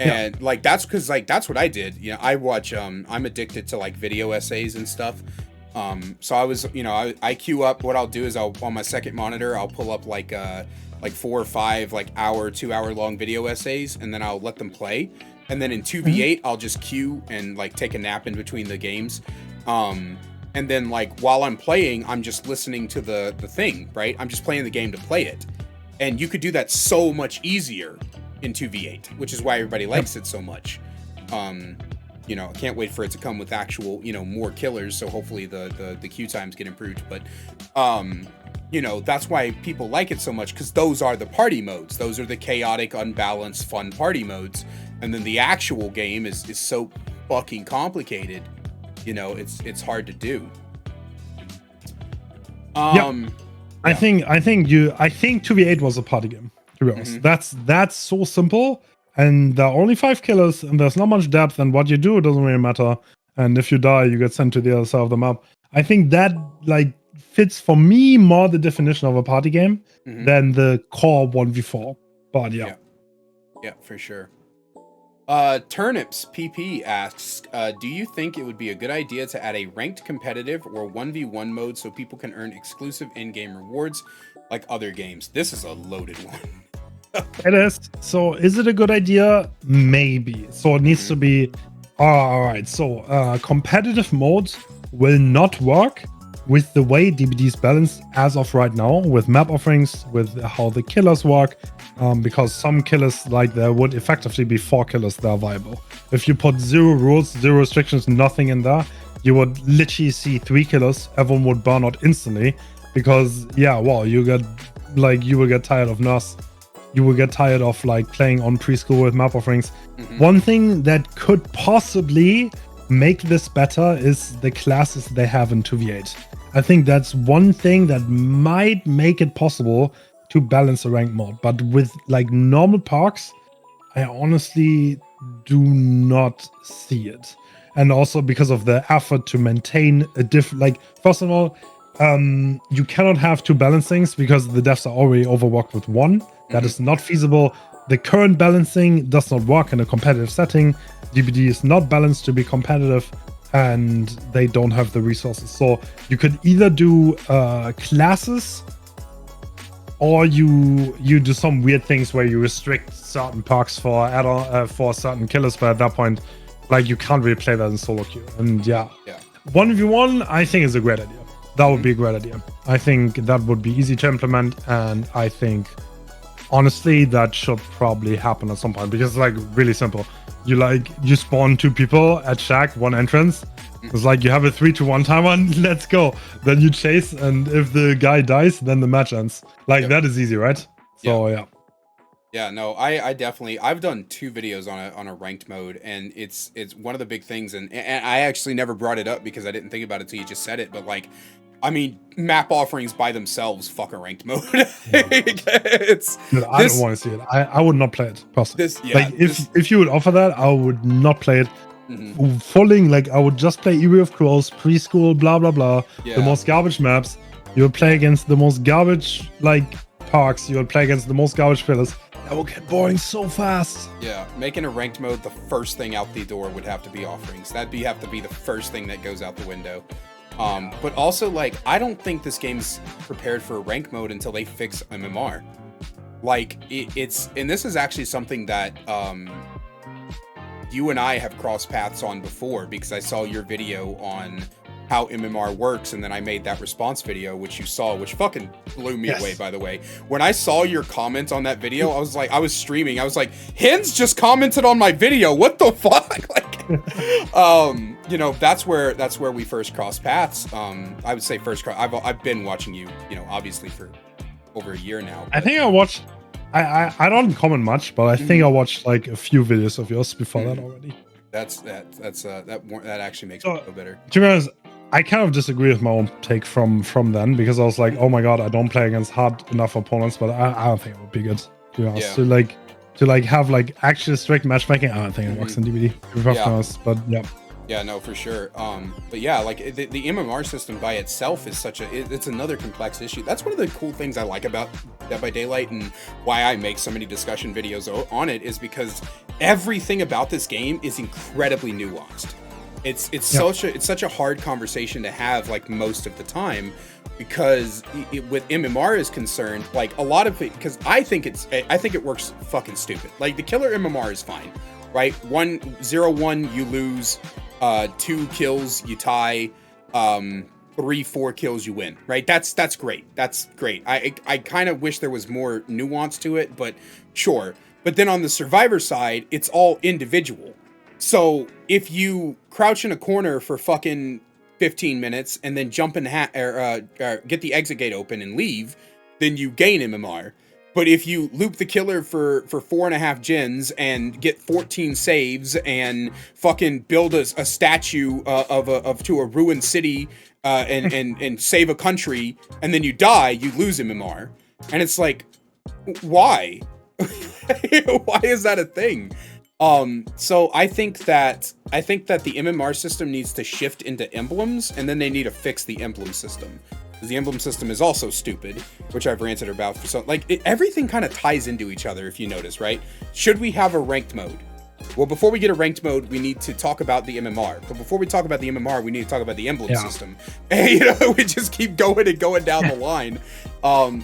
And like that's because like that's what I did. You know, I watch I'm addicted to like video essays and stuff. So I was, you know, I queue up. What I'll do is on my second monitor, I'll pull up like 4 or 5 like 2-hour long video essays, and then I'll let them play. And then in 2v8, I'll just queue and like take a nap in between the games. And then like while I'm playing, I'm just listening to the thing, right? I'm just playing the game to play it. And you could do that so much easier in 2v8, which is why everybody likes it so much. You know, I can't wait for it to come with actual, you know, more killers, so hopefully the queue times get improved. But you know, that's why people like it so much, because those are the party modes. Those are the chaotic, unbalanced, fun party modes. And then the actual game is so fucking complicated, you know, it's hard to do. I think 2v8 was a party game, to be honest. That's so simple, and there are only 5 killers, and there's not much depth, and what you do doesn't really matter. And if you die, you get sent to the other side of the map. I think that like fits for me more the definition of a party game than the core 1v4. But yeah, for sure. Turnips PP asks, do you think it would be a good idea to add a ranked competitive or 1v1 mode so people can earn exclusive in-game rewards like other games? This is a loaded one. It is. So is it a good idea? Maybe. So it needs to be all right. So competitive mode will not work with the way DBD is balanced as of right now, with map offerings, with how the killers work, because some killers, like there would effectively be 4 killers that are viable. If you put 0 rules, 0 restrictions, nothing in there, you would literally see 3 killers. Everyone would burn out instantly, because you will get tired of nurse. You will get tired of like playing on preschool with map offerings. One thing that could possibly make this better is the classes they have in 2v8. I think that's one thing that might make it possible to balance a rank mode. But with like normal parks, I honestly do not see it. And also because of the effort to maintain a first of all, you cannot have 2 balance things because the devs are already overworked with 1. That is not feasible. The current balancing does not work in a competitive setting. DBD is not balanced to be competitive, and they don't have the resources. So you could either do classes, or you do some weird things where you restrict certain perks for certain killers. But at that point, like, you can't really play that in solo queue. And 1v1, I think, is a great idea. That would be a great idea. I think that would be easy to implement, and I think honestly that should probably happen at some point, because it's like really simple. You spawn 2 people at shack, 1 entrance. It's like you have a 3-to-1 timer, let's go. Then you chase, and if the guy dies, then the match ends. Like that is easy, right? So Yeah, no, I definitely I've done 2 videos on a ranked mode, and it's one of the big things, and I actually never brought it up because I didn't think about it till you just said it, but like, I mean, map offerings by themselves fuck a ranked mode. It's Dude, I don't this want to see it. I would not play it personally. this yeah Like if you would offer that, I would not play it. mhm, Falling, like I would just play Eerie of Crows, preschool, blah blah blah. yeah. The most garbage maps. You would play against the most garbage like parks. You would play against the most garbage pillars. That will get boring so fast. Yeah, making a ranked mode the first thing out the door would have to be offerings. Have to be the first thing that goes out the window. But also, like, I don't think this game's prepared for a rank mode until they fix MMR. Like, it's and this is actually something that you and I have crossed paths on before, because I saw your video on how MMR works, and then I made that response video, which you saw, which fucking blew me away, by the way. When I saw your comment on that video, I was like, I was streaming, I was like, Hens just commented on my video, what the fuck? Like, you know, that's where we first crossed paths. I would say I've been watching you, you know, obviously for over a year now. I think I watched. I don't comment much, but I think I watched like a few videos of yours before that already. That actually makes me feel better. To be honest, I kind of disagree with my own take from then, because I was like, oh my god, I don't play against hard enough opponents, but I don't think it would be good. To be honest, to have like actually strict matchmaking, I don't think it works in DBD. To be perfectly honest, but yeah. Yeah, no, for sure. But yeah, like the MMR system by itself is it's another complex issue. That's one of the cool things I like about Dead by Daylight, and why I make so many discussion videos on it, is because everything about this game is incredibly nuanced. It's such a hard conversation to have, like, most of the time, because with MMR is concerned, like a lot of it, because I think it works fucking stupid. Like the killer MMR is fine, right? 0-1 you lose. 2 kills you tie, 3-4 kills you win, right? That's great. That's great. I kind of wish there was more nuance to it, but sure. But then on the survivor side, it's all individual. So if you crouch in a corner for fucking 15 minutes and then jump in get the exit gate open and leave, then you gain MMR. But if you loop the killer for 4.5 gens and get 14 saves and fucking build a statue to a ruined city and save a country, and then you die, you lose MMR. And it's like, why? Why is that a thing? So I think that the MMR system needs to shift into emblems, and then they need to fix the emblem system. The emblem system is also stupid, which I've ranted about for everything kind of ties into each other, if you notice, right? Should we have a ranked mode? Well, before we get a ranked mode, we need to talk about the MMR. But before we talk about the MMR, we need to talk about the emblem system. And, you know, we just keep going down the line.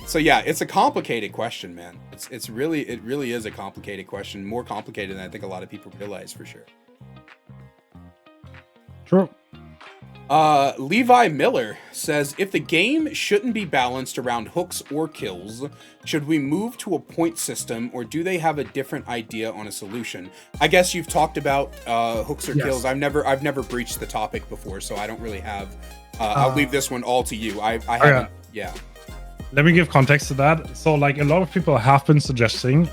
So yeah, it's a complicated question, man. It really is a complicated question, more complicated than I think a lot of people realize, for sure. True. Levi Miller says, if the game shouldn't be balanced around hooks or kills, should we move to a point system, or do they have a different idea on a solution? I guess you've talked about hooks or kills. I've never breached the topic before, so I don't really have. I'll leave this one all to you. I haven't. Yeah. Let me give context to that. So, like, a lot of people have been suggesting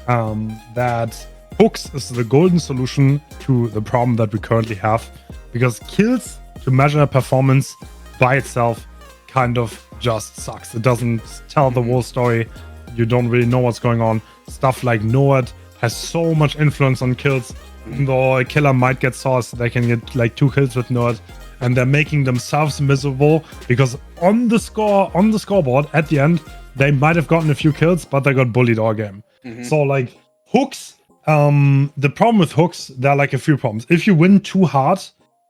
that hooks is the golden solution to the problem that we currently have, because kills to measure performance by itself kind of just sucks. It doesn't tell the whole story. You don't really know what's going on. Stuff like NOAD has so much influence on kills. Even though a killer might get sauce, they can get like 2 kills with NOAD, and they're making themselves miserable because on the scoreboard at the end, they might have gotten a few kills, but they got bullied all game. So like hooks, the problem with hooks, there are like a few problems. If you win too hard,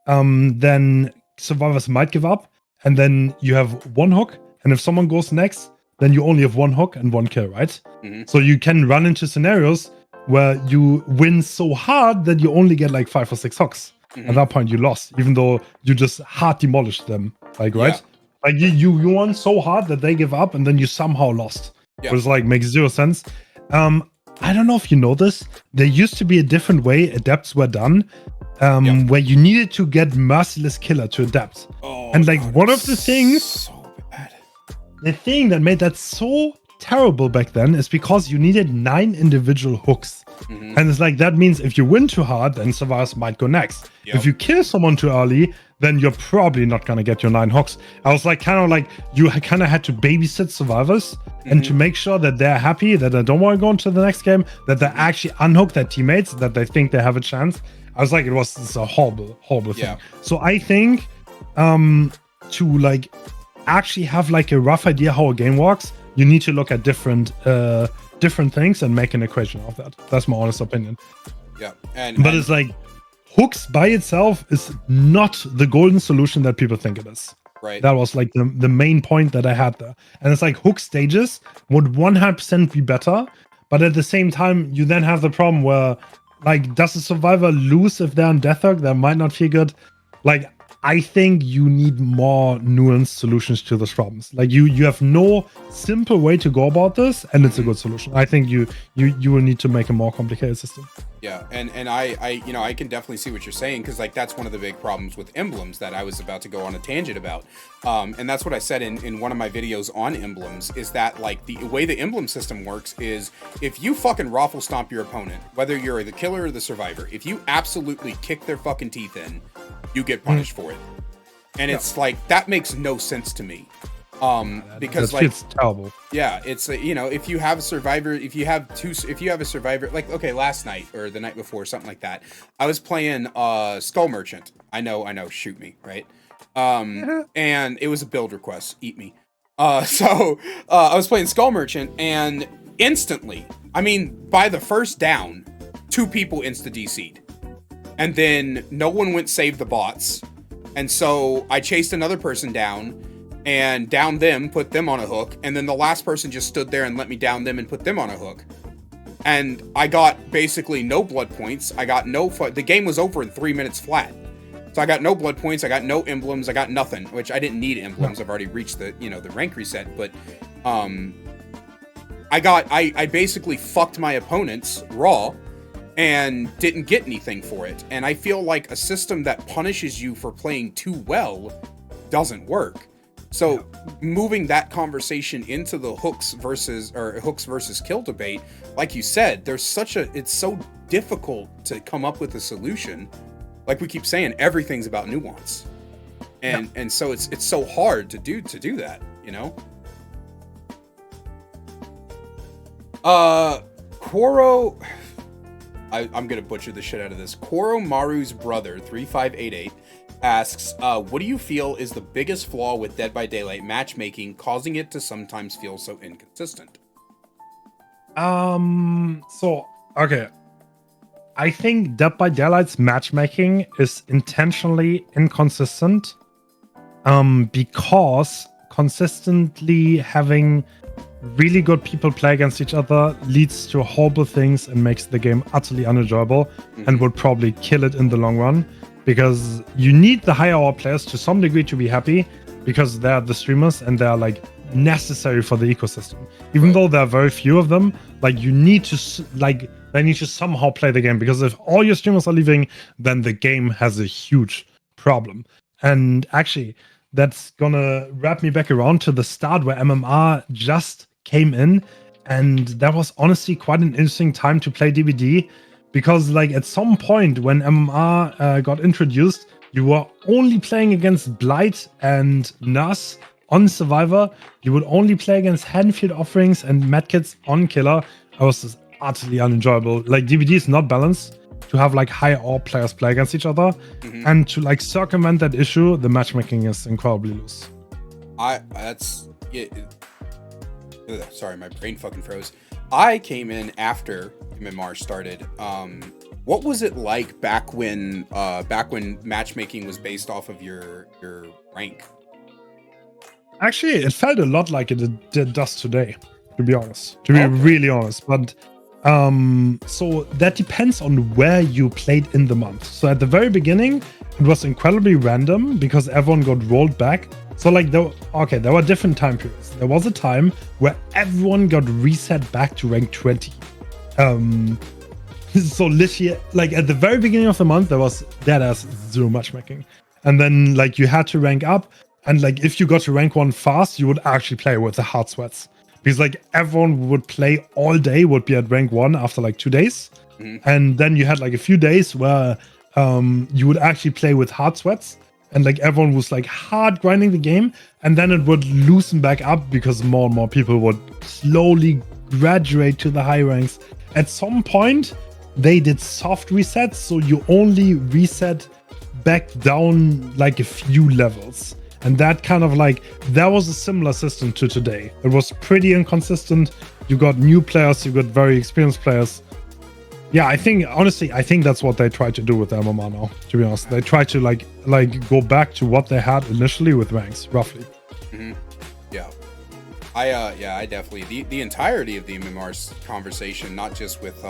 then survivors might give up, and then you have 1 hook, and if someone goes next, then you only have 1 hook and 1 kill, right? So you can run into scenarios where you win so hard that you only get like 5 or 6 hooks. At that point, you lost, even though you just hard demolished them, like, right? Like you won so hard that they give up, and then you somehow lost. Which is like makes 0 sense. I don't know if you know this. There used to be a different way adepts were done, where you needed to get Merciless Killer to adapt. And like one of the things, the thing that made that so terrible back then is because you needed 9 individual hooks. And it's like, that means if you win too hard, then survivors might go next. If you kill someone too early, then you're probably not going to get your 9 hooks. I was like, kind of like, you kind of had to babysit survivors and to make sure that they're happy, that they don't want to go into the next game, that they actually unhook their teammates, that they think they have a chance. I was like, it's a horrible thing. So I think to like actually have like a rough idea how a game works, you need to look at different things and make an equation of that. That's my honest opinion. Yeah. But it's like, hooks by itself is not the golden solution that people think it is. Right. That was like the main point that I had there. And it's like, hook stages would 100% be better. But at the same time, you then have the problem where, like, does the survivor lose if they're on death hook? That might not feel good. Like, I think you need more nuanced solutions to those problems. Like, you have no simple way to go about this, and it's a good solution. I think you will need to make a more complicated system. Yeah, and I can definitely see what you're saying, because like that's one of the big problems with emblems that I was about to go on a tangent about. And that's what I said in one of my videos on emblems, is that like the way the emblem system works is if you fucking raffle stomp your opponent, whether you're the killer or the survivor, if you absolutely kick their fucking teeth in, you get punished for it. And it's like, that makes no sense to me. Because like, it's terrible. Yeah, it's if you have a survivor, if you have a survivor, like, okay, last night or the night before, something like that, I was playing Skull Merchant. I know, shoot me, right? And it was a build request, eat me. So I was playing Skull Merchant, and instantly, I mean, by the first down, 2 people insta-DC'd. And then no one went save the bots. And so I chased another person down and downed them, put them on a hook. And then the last person just stood there and let me down them and put them on a hook. And I got basically no blood points. I got no... The game was over in 3 minutes flat. So I got no blood points. I got no emblems. I got nothing, which I didn't need emblems. I've already reached the, the rank reset. But I basically fucked my opponents raw and didn't get anything for it. And I feel like a system that punishes you for playing too well doesn't work. So moving that conversation into the hooks versus kill debate, like you said, it's so difficult to come up with a solution. Like we keep saying, everything's about nuance. And so it's so hard to do that, Quoro, I'm gonna butcher the shit out of this. Quoro Maru's brother 3588 asks, what do you feel is the biggest flaw with Dead by Daylight matchmaking, causing it to sometimes feel so inconsistent? Okay. I think Dead by Daylight's matchmaking is intentionally inconsistent, because consistently having really good people play against each other leads to horrible things and makes the game utterly unenjoyable, and would probably kill it in the long run, because you need the higher hour players to some degree to be happy, because they're the streamers and they're like necessary for the ecosystem. Even though there are very few of them, like you need to they need to somehow play the game, because if all your streamers are leaving, then the game has a huge problem. And actually, that's gonna wrap me back around to the start where MMR just came in, and that was honestly quite an interesting time to play DBD, because like at some point when MMR got introduced, you were only playing against Blight and Nurse on Survivor. You would only play against Haddonfield offerings and medkits on Killer. I was just utterly unenjoyable. Like DBD is not balanced to have like high all players play against each other, and to like circumvent that issue, the matchmaking is incredibly loose. Sorry, my brain fucking froze. I came in after MMR started. What was it like back when matchmaking was based off of your rank? Actually, it felt a lot like it does today, to be honest. To be really honest, but so that depends on where you played in the month. So at the very beginning, it was incredibly random because everyone got rolled back. So like there were different time periods. There was a time where everyone got reset back to rank 20. So literally, like at the very beginning of the month, there's zero matchmaking, and then like you had to rank up, and like if you got to rank 1 fast, you would actually play with the hard sweats, because like everyone would play all day, would be at rank 1 after like 2 days. And then you had like a few days where you would actually play with hard sweats, and like everyone was like hard grinding the game, and then it would loosen back up because more and more people would slowly graduate to the high ranks. At some point, they did soft resets, so you only reset back down like a few levels. And that kind of like, that was a similar system to today. It was pretty inconsistent. You got new players, you got very experienced players. Yeah, I think, honestly, I think that's what they try to do with MMR now, to be honest. They try to like go back to what they had initially with ranks, roughly. Yeah. I definitely, the entirety of the MMR conversation, not just with,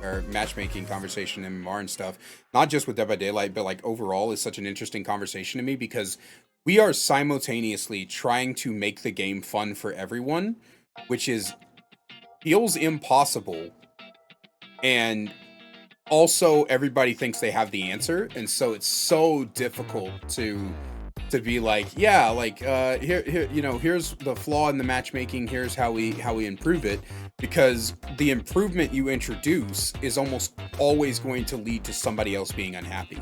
or matchmaking conversation in MMR and stuff, not just with Dead by Daylight, but like overall is such an interesting conversation to me because we are simultaneously trying to make the game fun for everyone, which feels impossible. And also everybody thinks they have the answer, and so it's so difficult to be like, yeah, like here you know, here's the flaw in the matchmaking, here's how we improve it, because the improvement you introduce is almost always going to lead to somebody else being unhappy.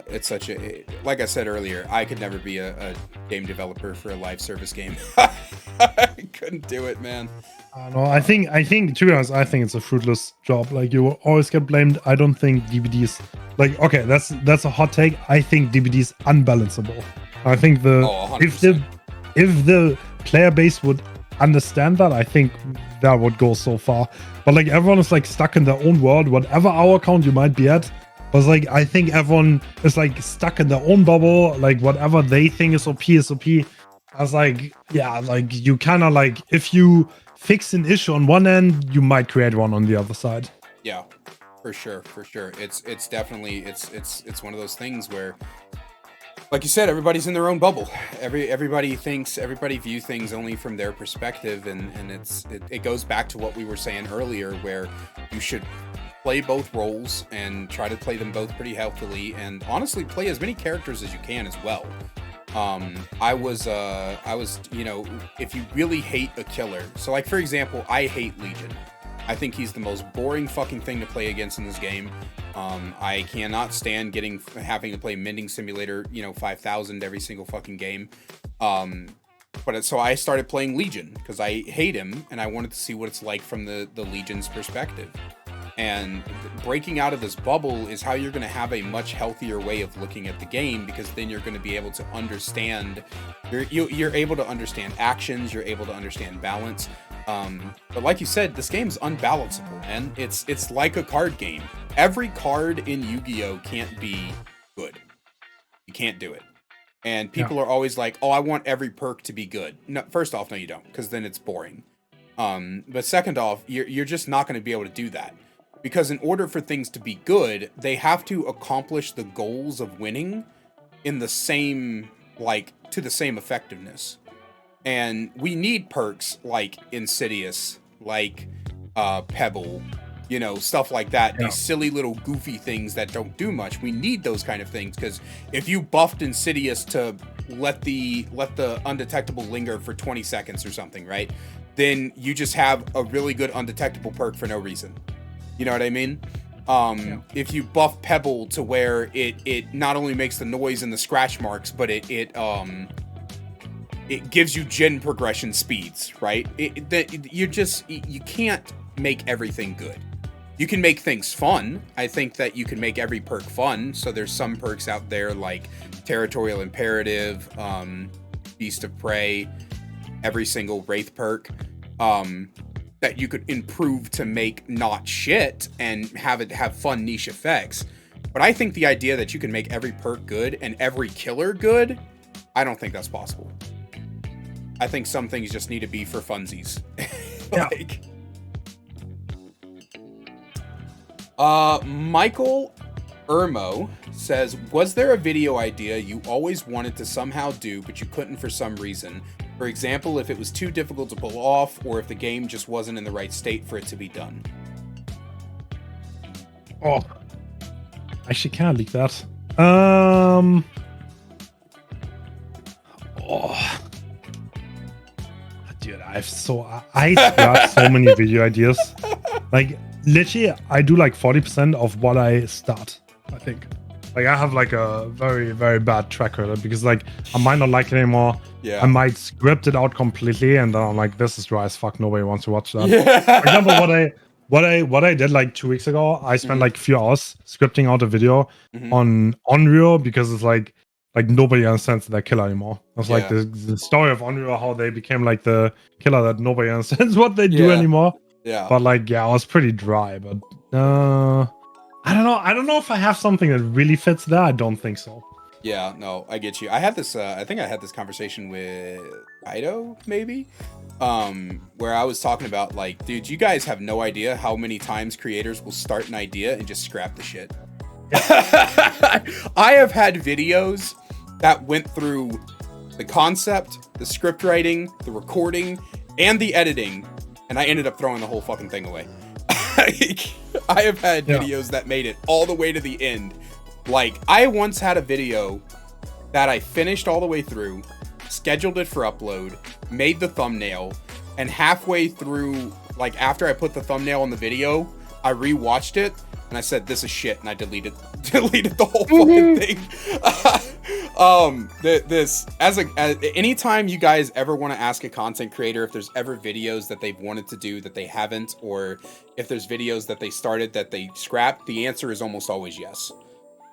It's such a, like I said earlier, I could never be a game developer for a live service game. I couldn't do it, man. No, I think to be honest, I think it's a fruitless job. Like, you will always get blamed. I don't think DBD is like, okay, that's a hot take. I think DBD is unbalanceable. I think if the player base would understand that, I think that would go so far. But like, everyone is like stuck in their own world, whatever our account you might be at. But like, I think everyone is like stuck in their own bubble. Like, whatever they think is OP is OP. I was like, yeah, like you kind of like, if you fix an issue on one end, you might create one on the other side. Yeah, for sure. It's definitely, it's one of those things where, like you said, everybody's in their own bubble. Everybody views things only from their perspective, and it goes back to what we were saying earlier, where you should play both roles and try to play them both pretty healthily, and honestly play as many characters as you can as well. I was, you know, if you really hate a killer, so like, for example, I hate Legion. I think he's the most boring fucking thing to play against in this game. I cannot stand having to play Mending Simulator, you know, 5000 every single fucking game. So I started playing Legion because I hate him and I wanted to see what it's like from the Legion's perspective. And breaking out of this bubble is how you're going to have a much healthier way of looking at the game, because then you're going to be able to understand, you're able to understand actions, you're able to understand balance. But like you said, this game's unbalanceable, man. It's like a card game. Every card in Yu-Gi-Oh can't be good. You can't do it. And people are always like, oh, I want every perk to be good. No, first off, no, you don't, because then it's boring. But second off, you're just not going to be able to do that. Because in order for things to be good, they have to accomplish the goals of winning in the same, like, to the same effectiveness. And we need perks like Insidious, like Pebble, you know, stuff like that. These silly little goofy things that don't do much. We need those kind of things, because if you buffed Insidious to let the undetectable linger for 20 seconds or something, right? Then you just have a really good undetectable perk for no reason. You know what I mean? If you buff Pebble to where it not only makes the noise and the scratch marks, but it gives you gen progression speeds, right? You can't make everything good. You can make things fun. I think that you can make every perk fun. So there's some perks out there like Territorial Imperative, Beast of Prey, every single Wraith perk, that you could improve to make not shit and have fun niche effects. But I think the idea that you can make every perk good and every killer good, I don't think that's possible. I think some things just need to be for funsies. Michael Ermo says, was there a video idea you always wanted to somehow do but you couldn't for some reason? For example, if it was too difficult to pull off, or if the game just wasn't in the right state for it to be done. Oh, actually can't leak that. Oh, Dude, I scrap so many video ideas. Like literally, I do like 40% of what I start. I think. Like I have like a very, very bad track record because like I might not like it anymore. Yeah. I might script it out completely, and then I'm like, this is dry as fuck. Nobody wants to watch that. Yeah. For example, what I did like 2 weeks ago, I spent like a few hours scripting out a video on Unreal because it's like nobody understands that killer anymore. It's like the story of Unreal, how they became like the killer that nobody understands what they do anymore. Yeah. But like, yeah, I was pretty dry. But I don't know. I don't know if I have something that really fits there. I don't think so. Yeah, no, I get you. I had this I think I had this conversation with Ido, maybe. Where I was talking about like, dude, you guys have no idea how many times creators will start an idea and just scrap the shit. I have had videos that went through the concept, the script writing, the recording, and the editing, and I ended up throwing the whole fucking thing away. I have had videos that made it all the way to the end. Like, I once had a video that I finished all the way through, scheduled it for upload, made the thumbnail, and halfway through, like, after I put the thumbnail on the video, I rewatched it, and I said, this is shit, and I deleted the whole fucking thing. Anytime you guys ever want to ask a content creator if there's ever videos that they've wanted to do that they haven't, or if there's videos that they started that they scrapped, the answer is almost always yes.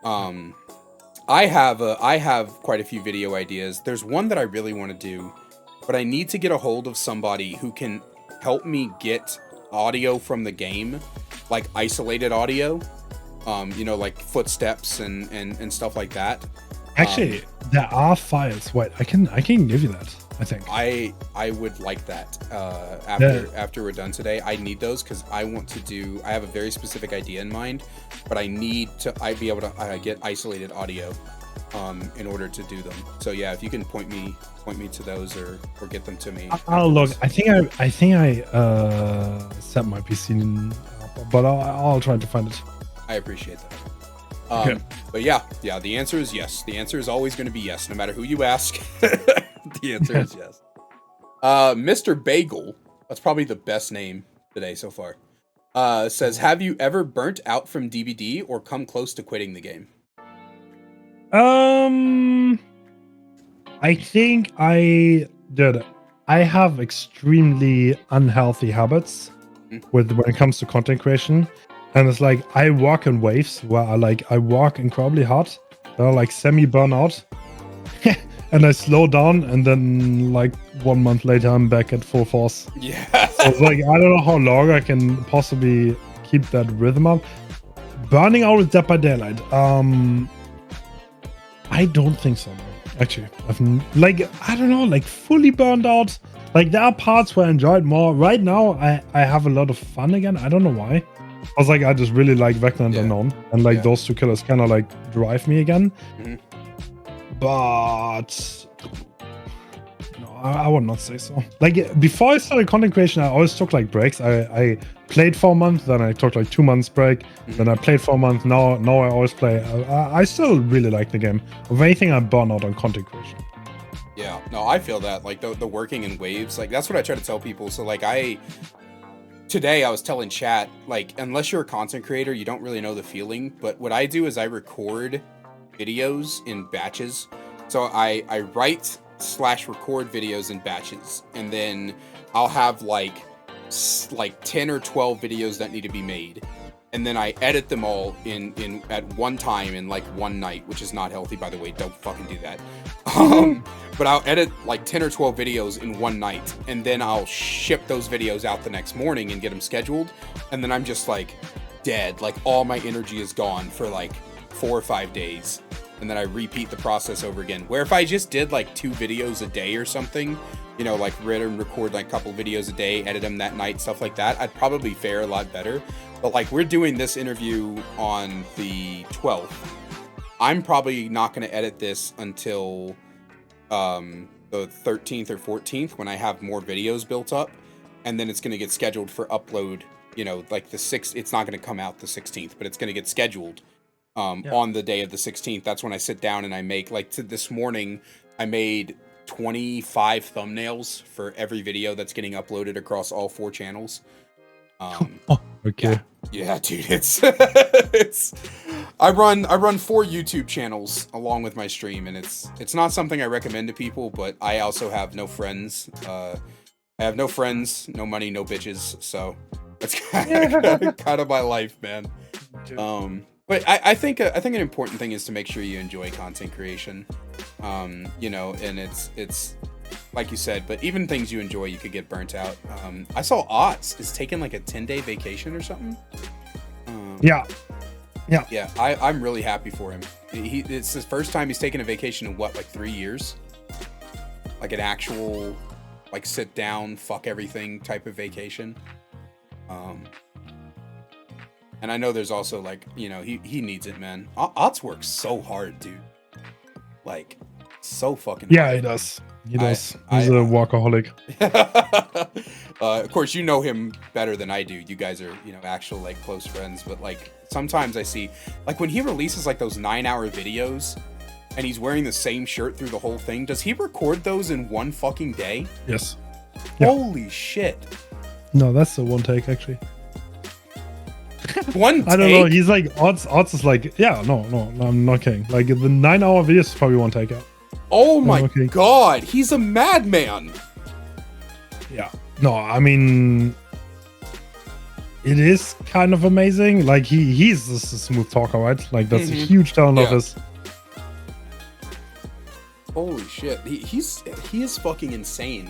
I have quite a few video ideas. There's one that I really want to do, but I need to get a hold of somebody who can help me get audio from the game, like isolated audio, you know, like footsteps and stuff like that. Actually, there are files. Wait, I can give you that. I think I would like that after we're done today. I need those because I have a very specific idea in mind, but I need to be able to get isolated audio in order to do them. So yeah, if you can point me to those or get them to me. I'll look. I think I set my PC up, but I'll try to find it. I appreciate that. But yeah, the answer is yes. The answer is always going to be yes, no matter who you ask. The answer is yes. Mr. Bagel, that's probably the best name today so far, says, have you ever burnt out from DBD or come close to quitting the game? I think I did. I have extremely unhealthy habits when it comes to content creation. And it's like I walk in waves where I walk incredibly hard. They're like semi-burnout. And I slow down, and then like 1 month later I'm back at full force. Yeah. So it's like I don't know how long I can possibly keep that rhythm up. Burning out with Dead by Daylight. I don't think so. No. Actually, I don't know, like fully burned out. Like there are parts where I enjoy it more. Right now, I have a lot of fun again. I don't know why. I was like, I just really like Vecna and Unknown, and like those two killers kind of like drive me again. But no, I would not say so. Like before I started content creation, I always took like breaks. I played for a month, then I took like 2 months break, then I played for a month. Now I always play. I still really like the game. If anything, I burn out on content creation. Yeah, no, I feel that like the working in waves. Like that's what I try to tell people. So like today I was telling chat, like, unless you're a content creator, you don't really know the feeling. But what I do is I record videos in batches. So I write/record videos in batches. And then I'll have like 10 or 12 videos that need to be made. And then I edit them all in at one time in like one night, which is not healthy, by the way. Don't fucking do that. But I'll edit like 10 or 12 videos in one night, and then I'll ship those videos out the next morning and get them scheduled. And then I'm just like dead. Like all my energy is gone for like 4 or 5 days. And then I repeat the process over again. Where if I just did like 2 videos a day or something, you know, like record like a couple videos a day, edit them that night, stuff like that, I'd probably fare a lot better. But like we're doing this interview on the 12th. I'm probably not going to edit this until the 13th or 14th when I have more videos built up. And then it's going to get scheduled for upload, you know, like the 6th. It's not going to come out the 16th, but it's going to get scheduled on the day of the 16th. That's when I sit down and I make, like, this morning I made 25 thumbnails for every video that's getting uploaded across all 4 channels. Okay. Yeah, dude, it's I run 4 YouTube channels along with my stream, and it's not something I recommend to people, but I also have no friends. I have no friends, no money, no bitches, so that's kind of my life, man. But I think an important thing is to make sure you enjoy content creation. You know, and it's like you said, but even things you enjoy, you could get burnt out. I saw Otz is taking like a 10-day vacation or something. Yeah. I'm really happy for him. It's his first time he's taken a vacation in what, like 3 years? Like an actual, like sit down, fuck everything type of vacation. And I know there's also like, you know, he needs it, man. Otz works so hard, dude. Like, so fucking hard. He does. He's a workaholic. Of course, you know him better than I do. You guys are, you know, actual like close friends. But like sometimes I see, like when he releases like those 9-hour videos, and he's wearing the same shirt through the whole thing. Does he record those in one fucking day? Yes. Holy shit! No, that's the one take actually. One take? I don't know. He's like odds is like, yeah, no, I'm not kidding. Like the 9-hour videos is probably one take out. Oh my god, he's a madman. Yeah. No, I mean, it is kind of amazing. Like he's just a smooth talker, right? Like that's a huge talent of his. Holy shit, he is fucking insane.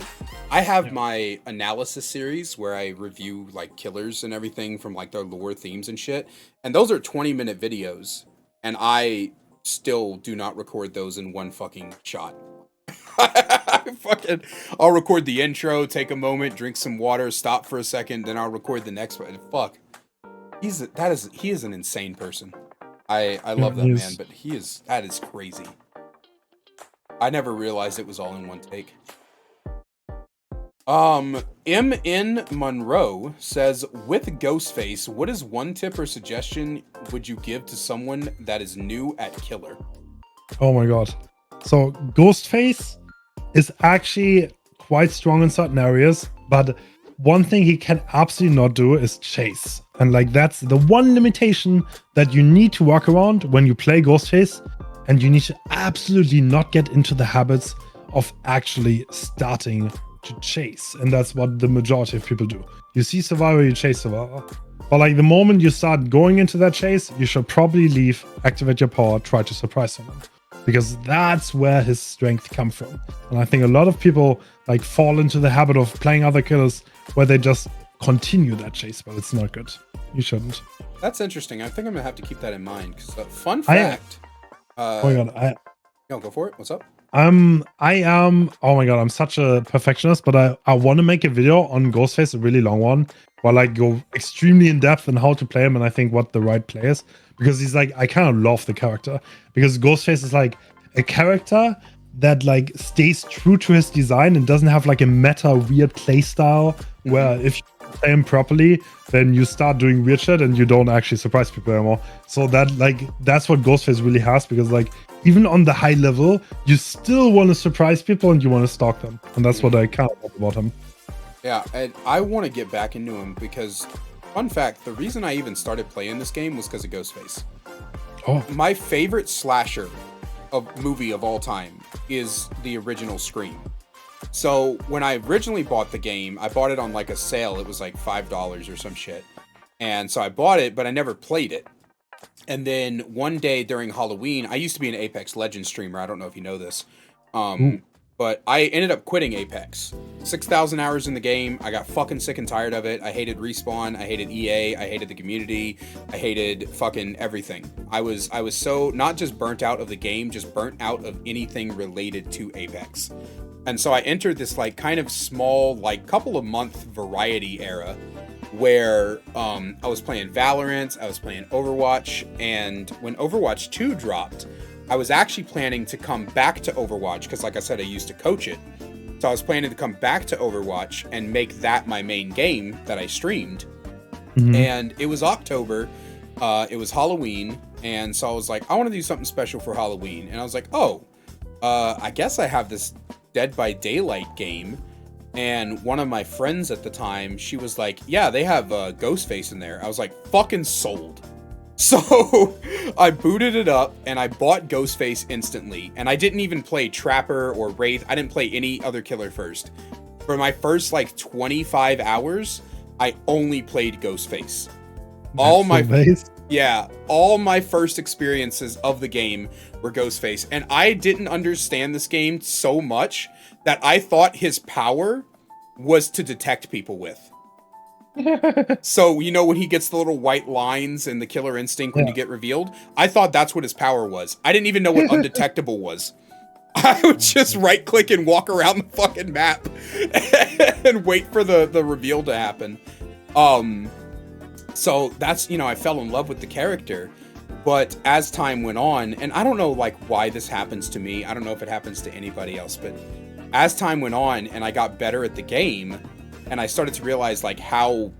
I have my analysis series where I review like killers and everything from like their lore themes and shit, and those are 20-minute videos, and I still do not record those in one fucking shot. I'll record the intro, take a moment, drink some water, stop for a second, then I'll record the next one. Fuck, he is an insane person. I love that man, but that is crazy. I never realized it was all in one take. M.N. Monroe says, with Ghostface, what is one tip or suggestion would you give to someone that is new at killer? Oh my god. So Ghostface is actually quite strong in certain areas, but one thing he can absolutely not do is chase. And like that's the one limitation that you need to work around when you play Ghostface, and you need to absolutely not get into the habits of actually starting to chase. And that's what the majority of people do. You see Survivor, you chase Survivor. But like the moment you start going into that chase, you should probably leave, activate your power, try to surprise someone. Because that's where his strength comes from. And I think a lot of people like fall into the habit of playing other killers where they just continue that chase, but it's not good. You shouldn't. That's interesting. I think I'm gonna have to keep that in mind. Because fun fact. Oh my god, no, go for it. What's up? I am, oh my god, I'm such a perfectionist, but I want to make a video on Ghostface, a really long one, where I go extremely in depth on how to play him and I think what the right play is. Because he's like, I kind of love the character. Because Ghostface is like a character that like stays true to his design and doesn't have like a meta weird play style where if you play him properly, then you start doing weird shit and you don't actually surprise people anymore. So that like that's what Ghostface really has, because like even on the high level, you still want to surprise people and you want to stalk them. And that's what I kind of love about him. Yeah, and I want to get back into him because, fun fact, the reason I even started playing this game was because of Ghostface. Oh. My favorite slasher movie of all time is the original Scream. So when I originally bought the game, I bought it on like a sale. It was like $5 or some shit. And so I bought it, but I never played it. And then one day during Halloween, I used to be an Apex Legends streamer. I don't know if you know this. But I ended up quitting Apex. 6,000 hours in the game. I got fucking sick and tired of it. I hated Respawn. I hated EA. I hated the community. I hated fucking everything. I was so not just burnt out of the game, just burnt out of anything related to Apex. And so I entered this like kind of small, like couple of month variety era where I was playing Valorant, I was playing Overwatch, and when Overwatch 2 dropped, I was actually planning to come back to Overwatch because, like I said, I used to coach it. So I was planning to come back to Overwatch and make that my main game that I streamed. And it was October, it was Halloween, and so I was like, I want to do something special for Halloween. And I was like, oh, I guess I have this Dead by Daylight game, and one of my friends at the time, she was like, yeah, they have Ghostface in there. I was like, fucking sold. So I booted it up and I bought Ghostface instantly, and I didn't even play Trapper or Wraith. I didn't play any other killer first. For my first like 25 hours, I only played Ghostface. All my first experiences of the game were Ghostface, and I didn't understand this game so much that I thought his power was to detect people with. So, you know, when he gets the little white lines and the killer instinct when you get revealed, I thought that's what his power was. I didn't even know what undetectable was. I would just right click and walk around the fucking map and wait for the reveal to happen. So that's, you know, I fell in love with the character. But as time went on, and I don't know like why this happens to me, I don't know if it happens to anybody else, but as time went on and I got better at the game, and I started to realize like how,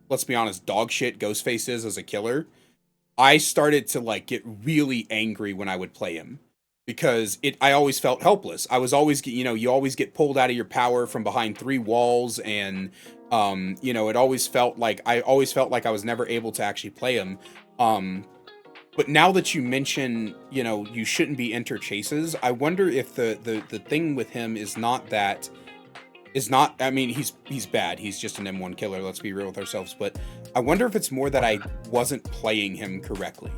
let's be honest, dog shit Ghostface is as a killer, I started to like get really angry when I would play him, because I always felt helpless. I was always, you know, you always get pulled out of your power from behind 3 walls, and you know, I always felt like I was never able to actually play him. But now that you mention, you know, you shouldn't be enter chases, I wonder if the thing with him is not, I mean, he's bad. He's just an M1 killer, let's be real with ourselves. But I wonder if it's more that I wasn't playing him correctly.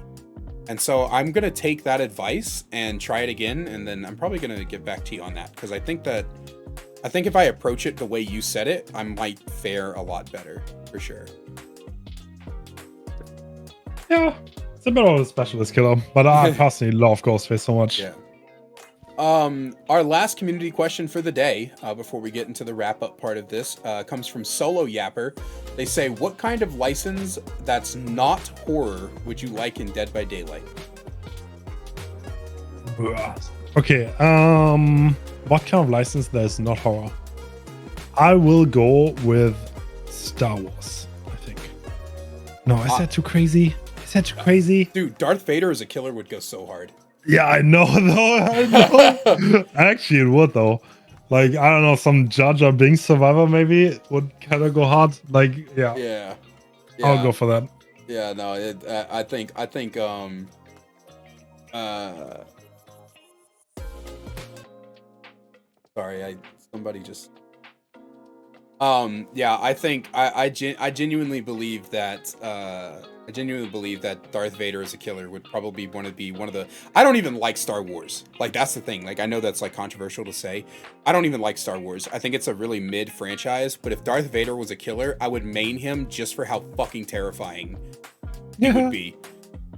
And so I'm going to take that advice and try it again. And then I'm probably going to get back to you on that, because I think if I approach it the way you said it, I might fare a lot better, for sure. Yeah. It's a bit of a specialist killer, but I personally love Ghostface so much. Yeah. Our last community question for the day, before we get into the wrap-up part of this, comes from Solo Yapper. They say, what kind of license that's not horror would you like in Dead by Daylight? Okay, what kind of license that is not horror? I will go with Star Wars, I think. No, is that too crazy? Dude, Darth Vader as a killer would go so hard. Yeah, I know, though. I know. Actually, it would, though. Like, I don't know, some Jar Jar Binks survivor maybe would kind of go hard. Like, yeah. I'll go for that. Yeah, no, I think, sorry, somebody just, yeah, I think, I genuinely believe that, Darth Vader as a killer would probably want to be one of the... I don't even like Star Wars. Like, that's the thing. Like, I know that's, like, controversial to say. I don't even like Star Wars. I think it's a really mid franchise, but if Darth Vader was a killer, I would main him just for how fucking terrifying he would be.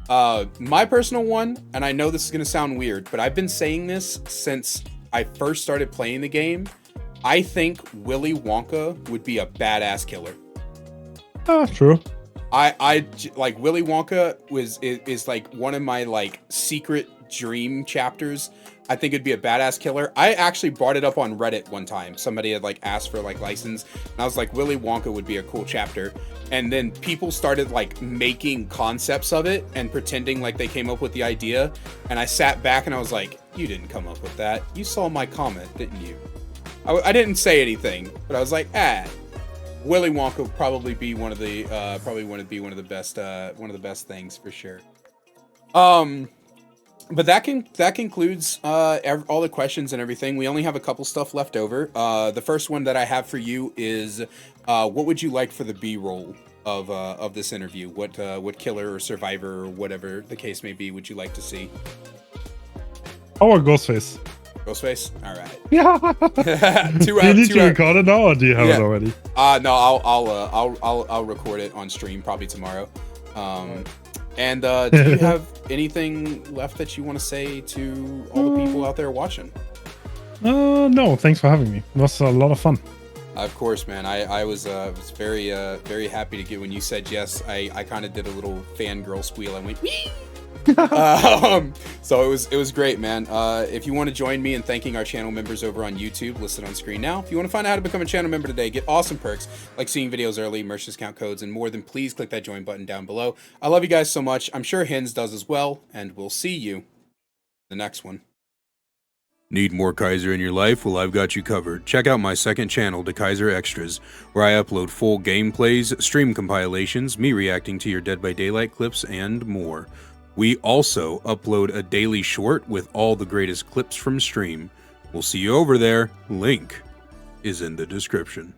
My personal one, and I know this is going to sound weird, but I've been saying this since I first started playing the game. I think Willy Wonka would be a badass killer. True. I like Willy Wonka is like one of my like secret dream chapters. I think it'd be a badass killer. I actually brought it up on Reddit one time. Somebody had like asked for like license, and I was like, Willy Wonka would be a cool chapter. And then people started like making concepts of it and pretending like they came up with the idea. And I sat back and I was like, you didn't come up with that. You saw my comment, didn't you? I didn't say anything, but I was like, Willy Wonka would probably be one of the best things for sure. But that concludes all the questions and everything. We only have a couple stuff left over. The first one that I have for you is, what would you like for the B-roll of this interview? What killer or survivor or whatever the case may be would you like to see? Oh, Ghostface. Ghostface? All right. Yeah. Do you need to record it now, or do you have it already? No, I'll record it on stream probably tomorrow. And do you have anything left that you want to say to all the people out there watching? No, thanks for having me. It was a lot of fun. Of course, man. I was very happy to get when you said yes. I kind of did a little fangirl squeal. I went wee. So it was great, man. If you want to join me in thanking our channel members over on YouTube, listed on screen now. If you want to find out how to become a channel member today, get awesome perks like seeing videos early, merch discount codes, and more, then please click that join button down below. I love you guys so much. I'm sure Hens does as well, and we'll see you in the next one. Need more Kaiser in your life? Well, I've got you covered. Check out my second channel, The Kaiser Extras, where I upload full gameplays, stream compilations, me reacting to your Dead by Daylight clips, and more. We also upload a daily short with all the greatest clips from stream. We'll see you over there. Link is in the description.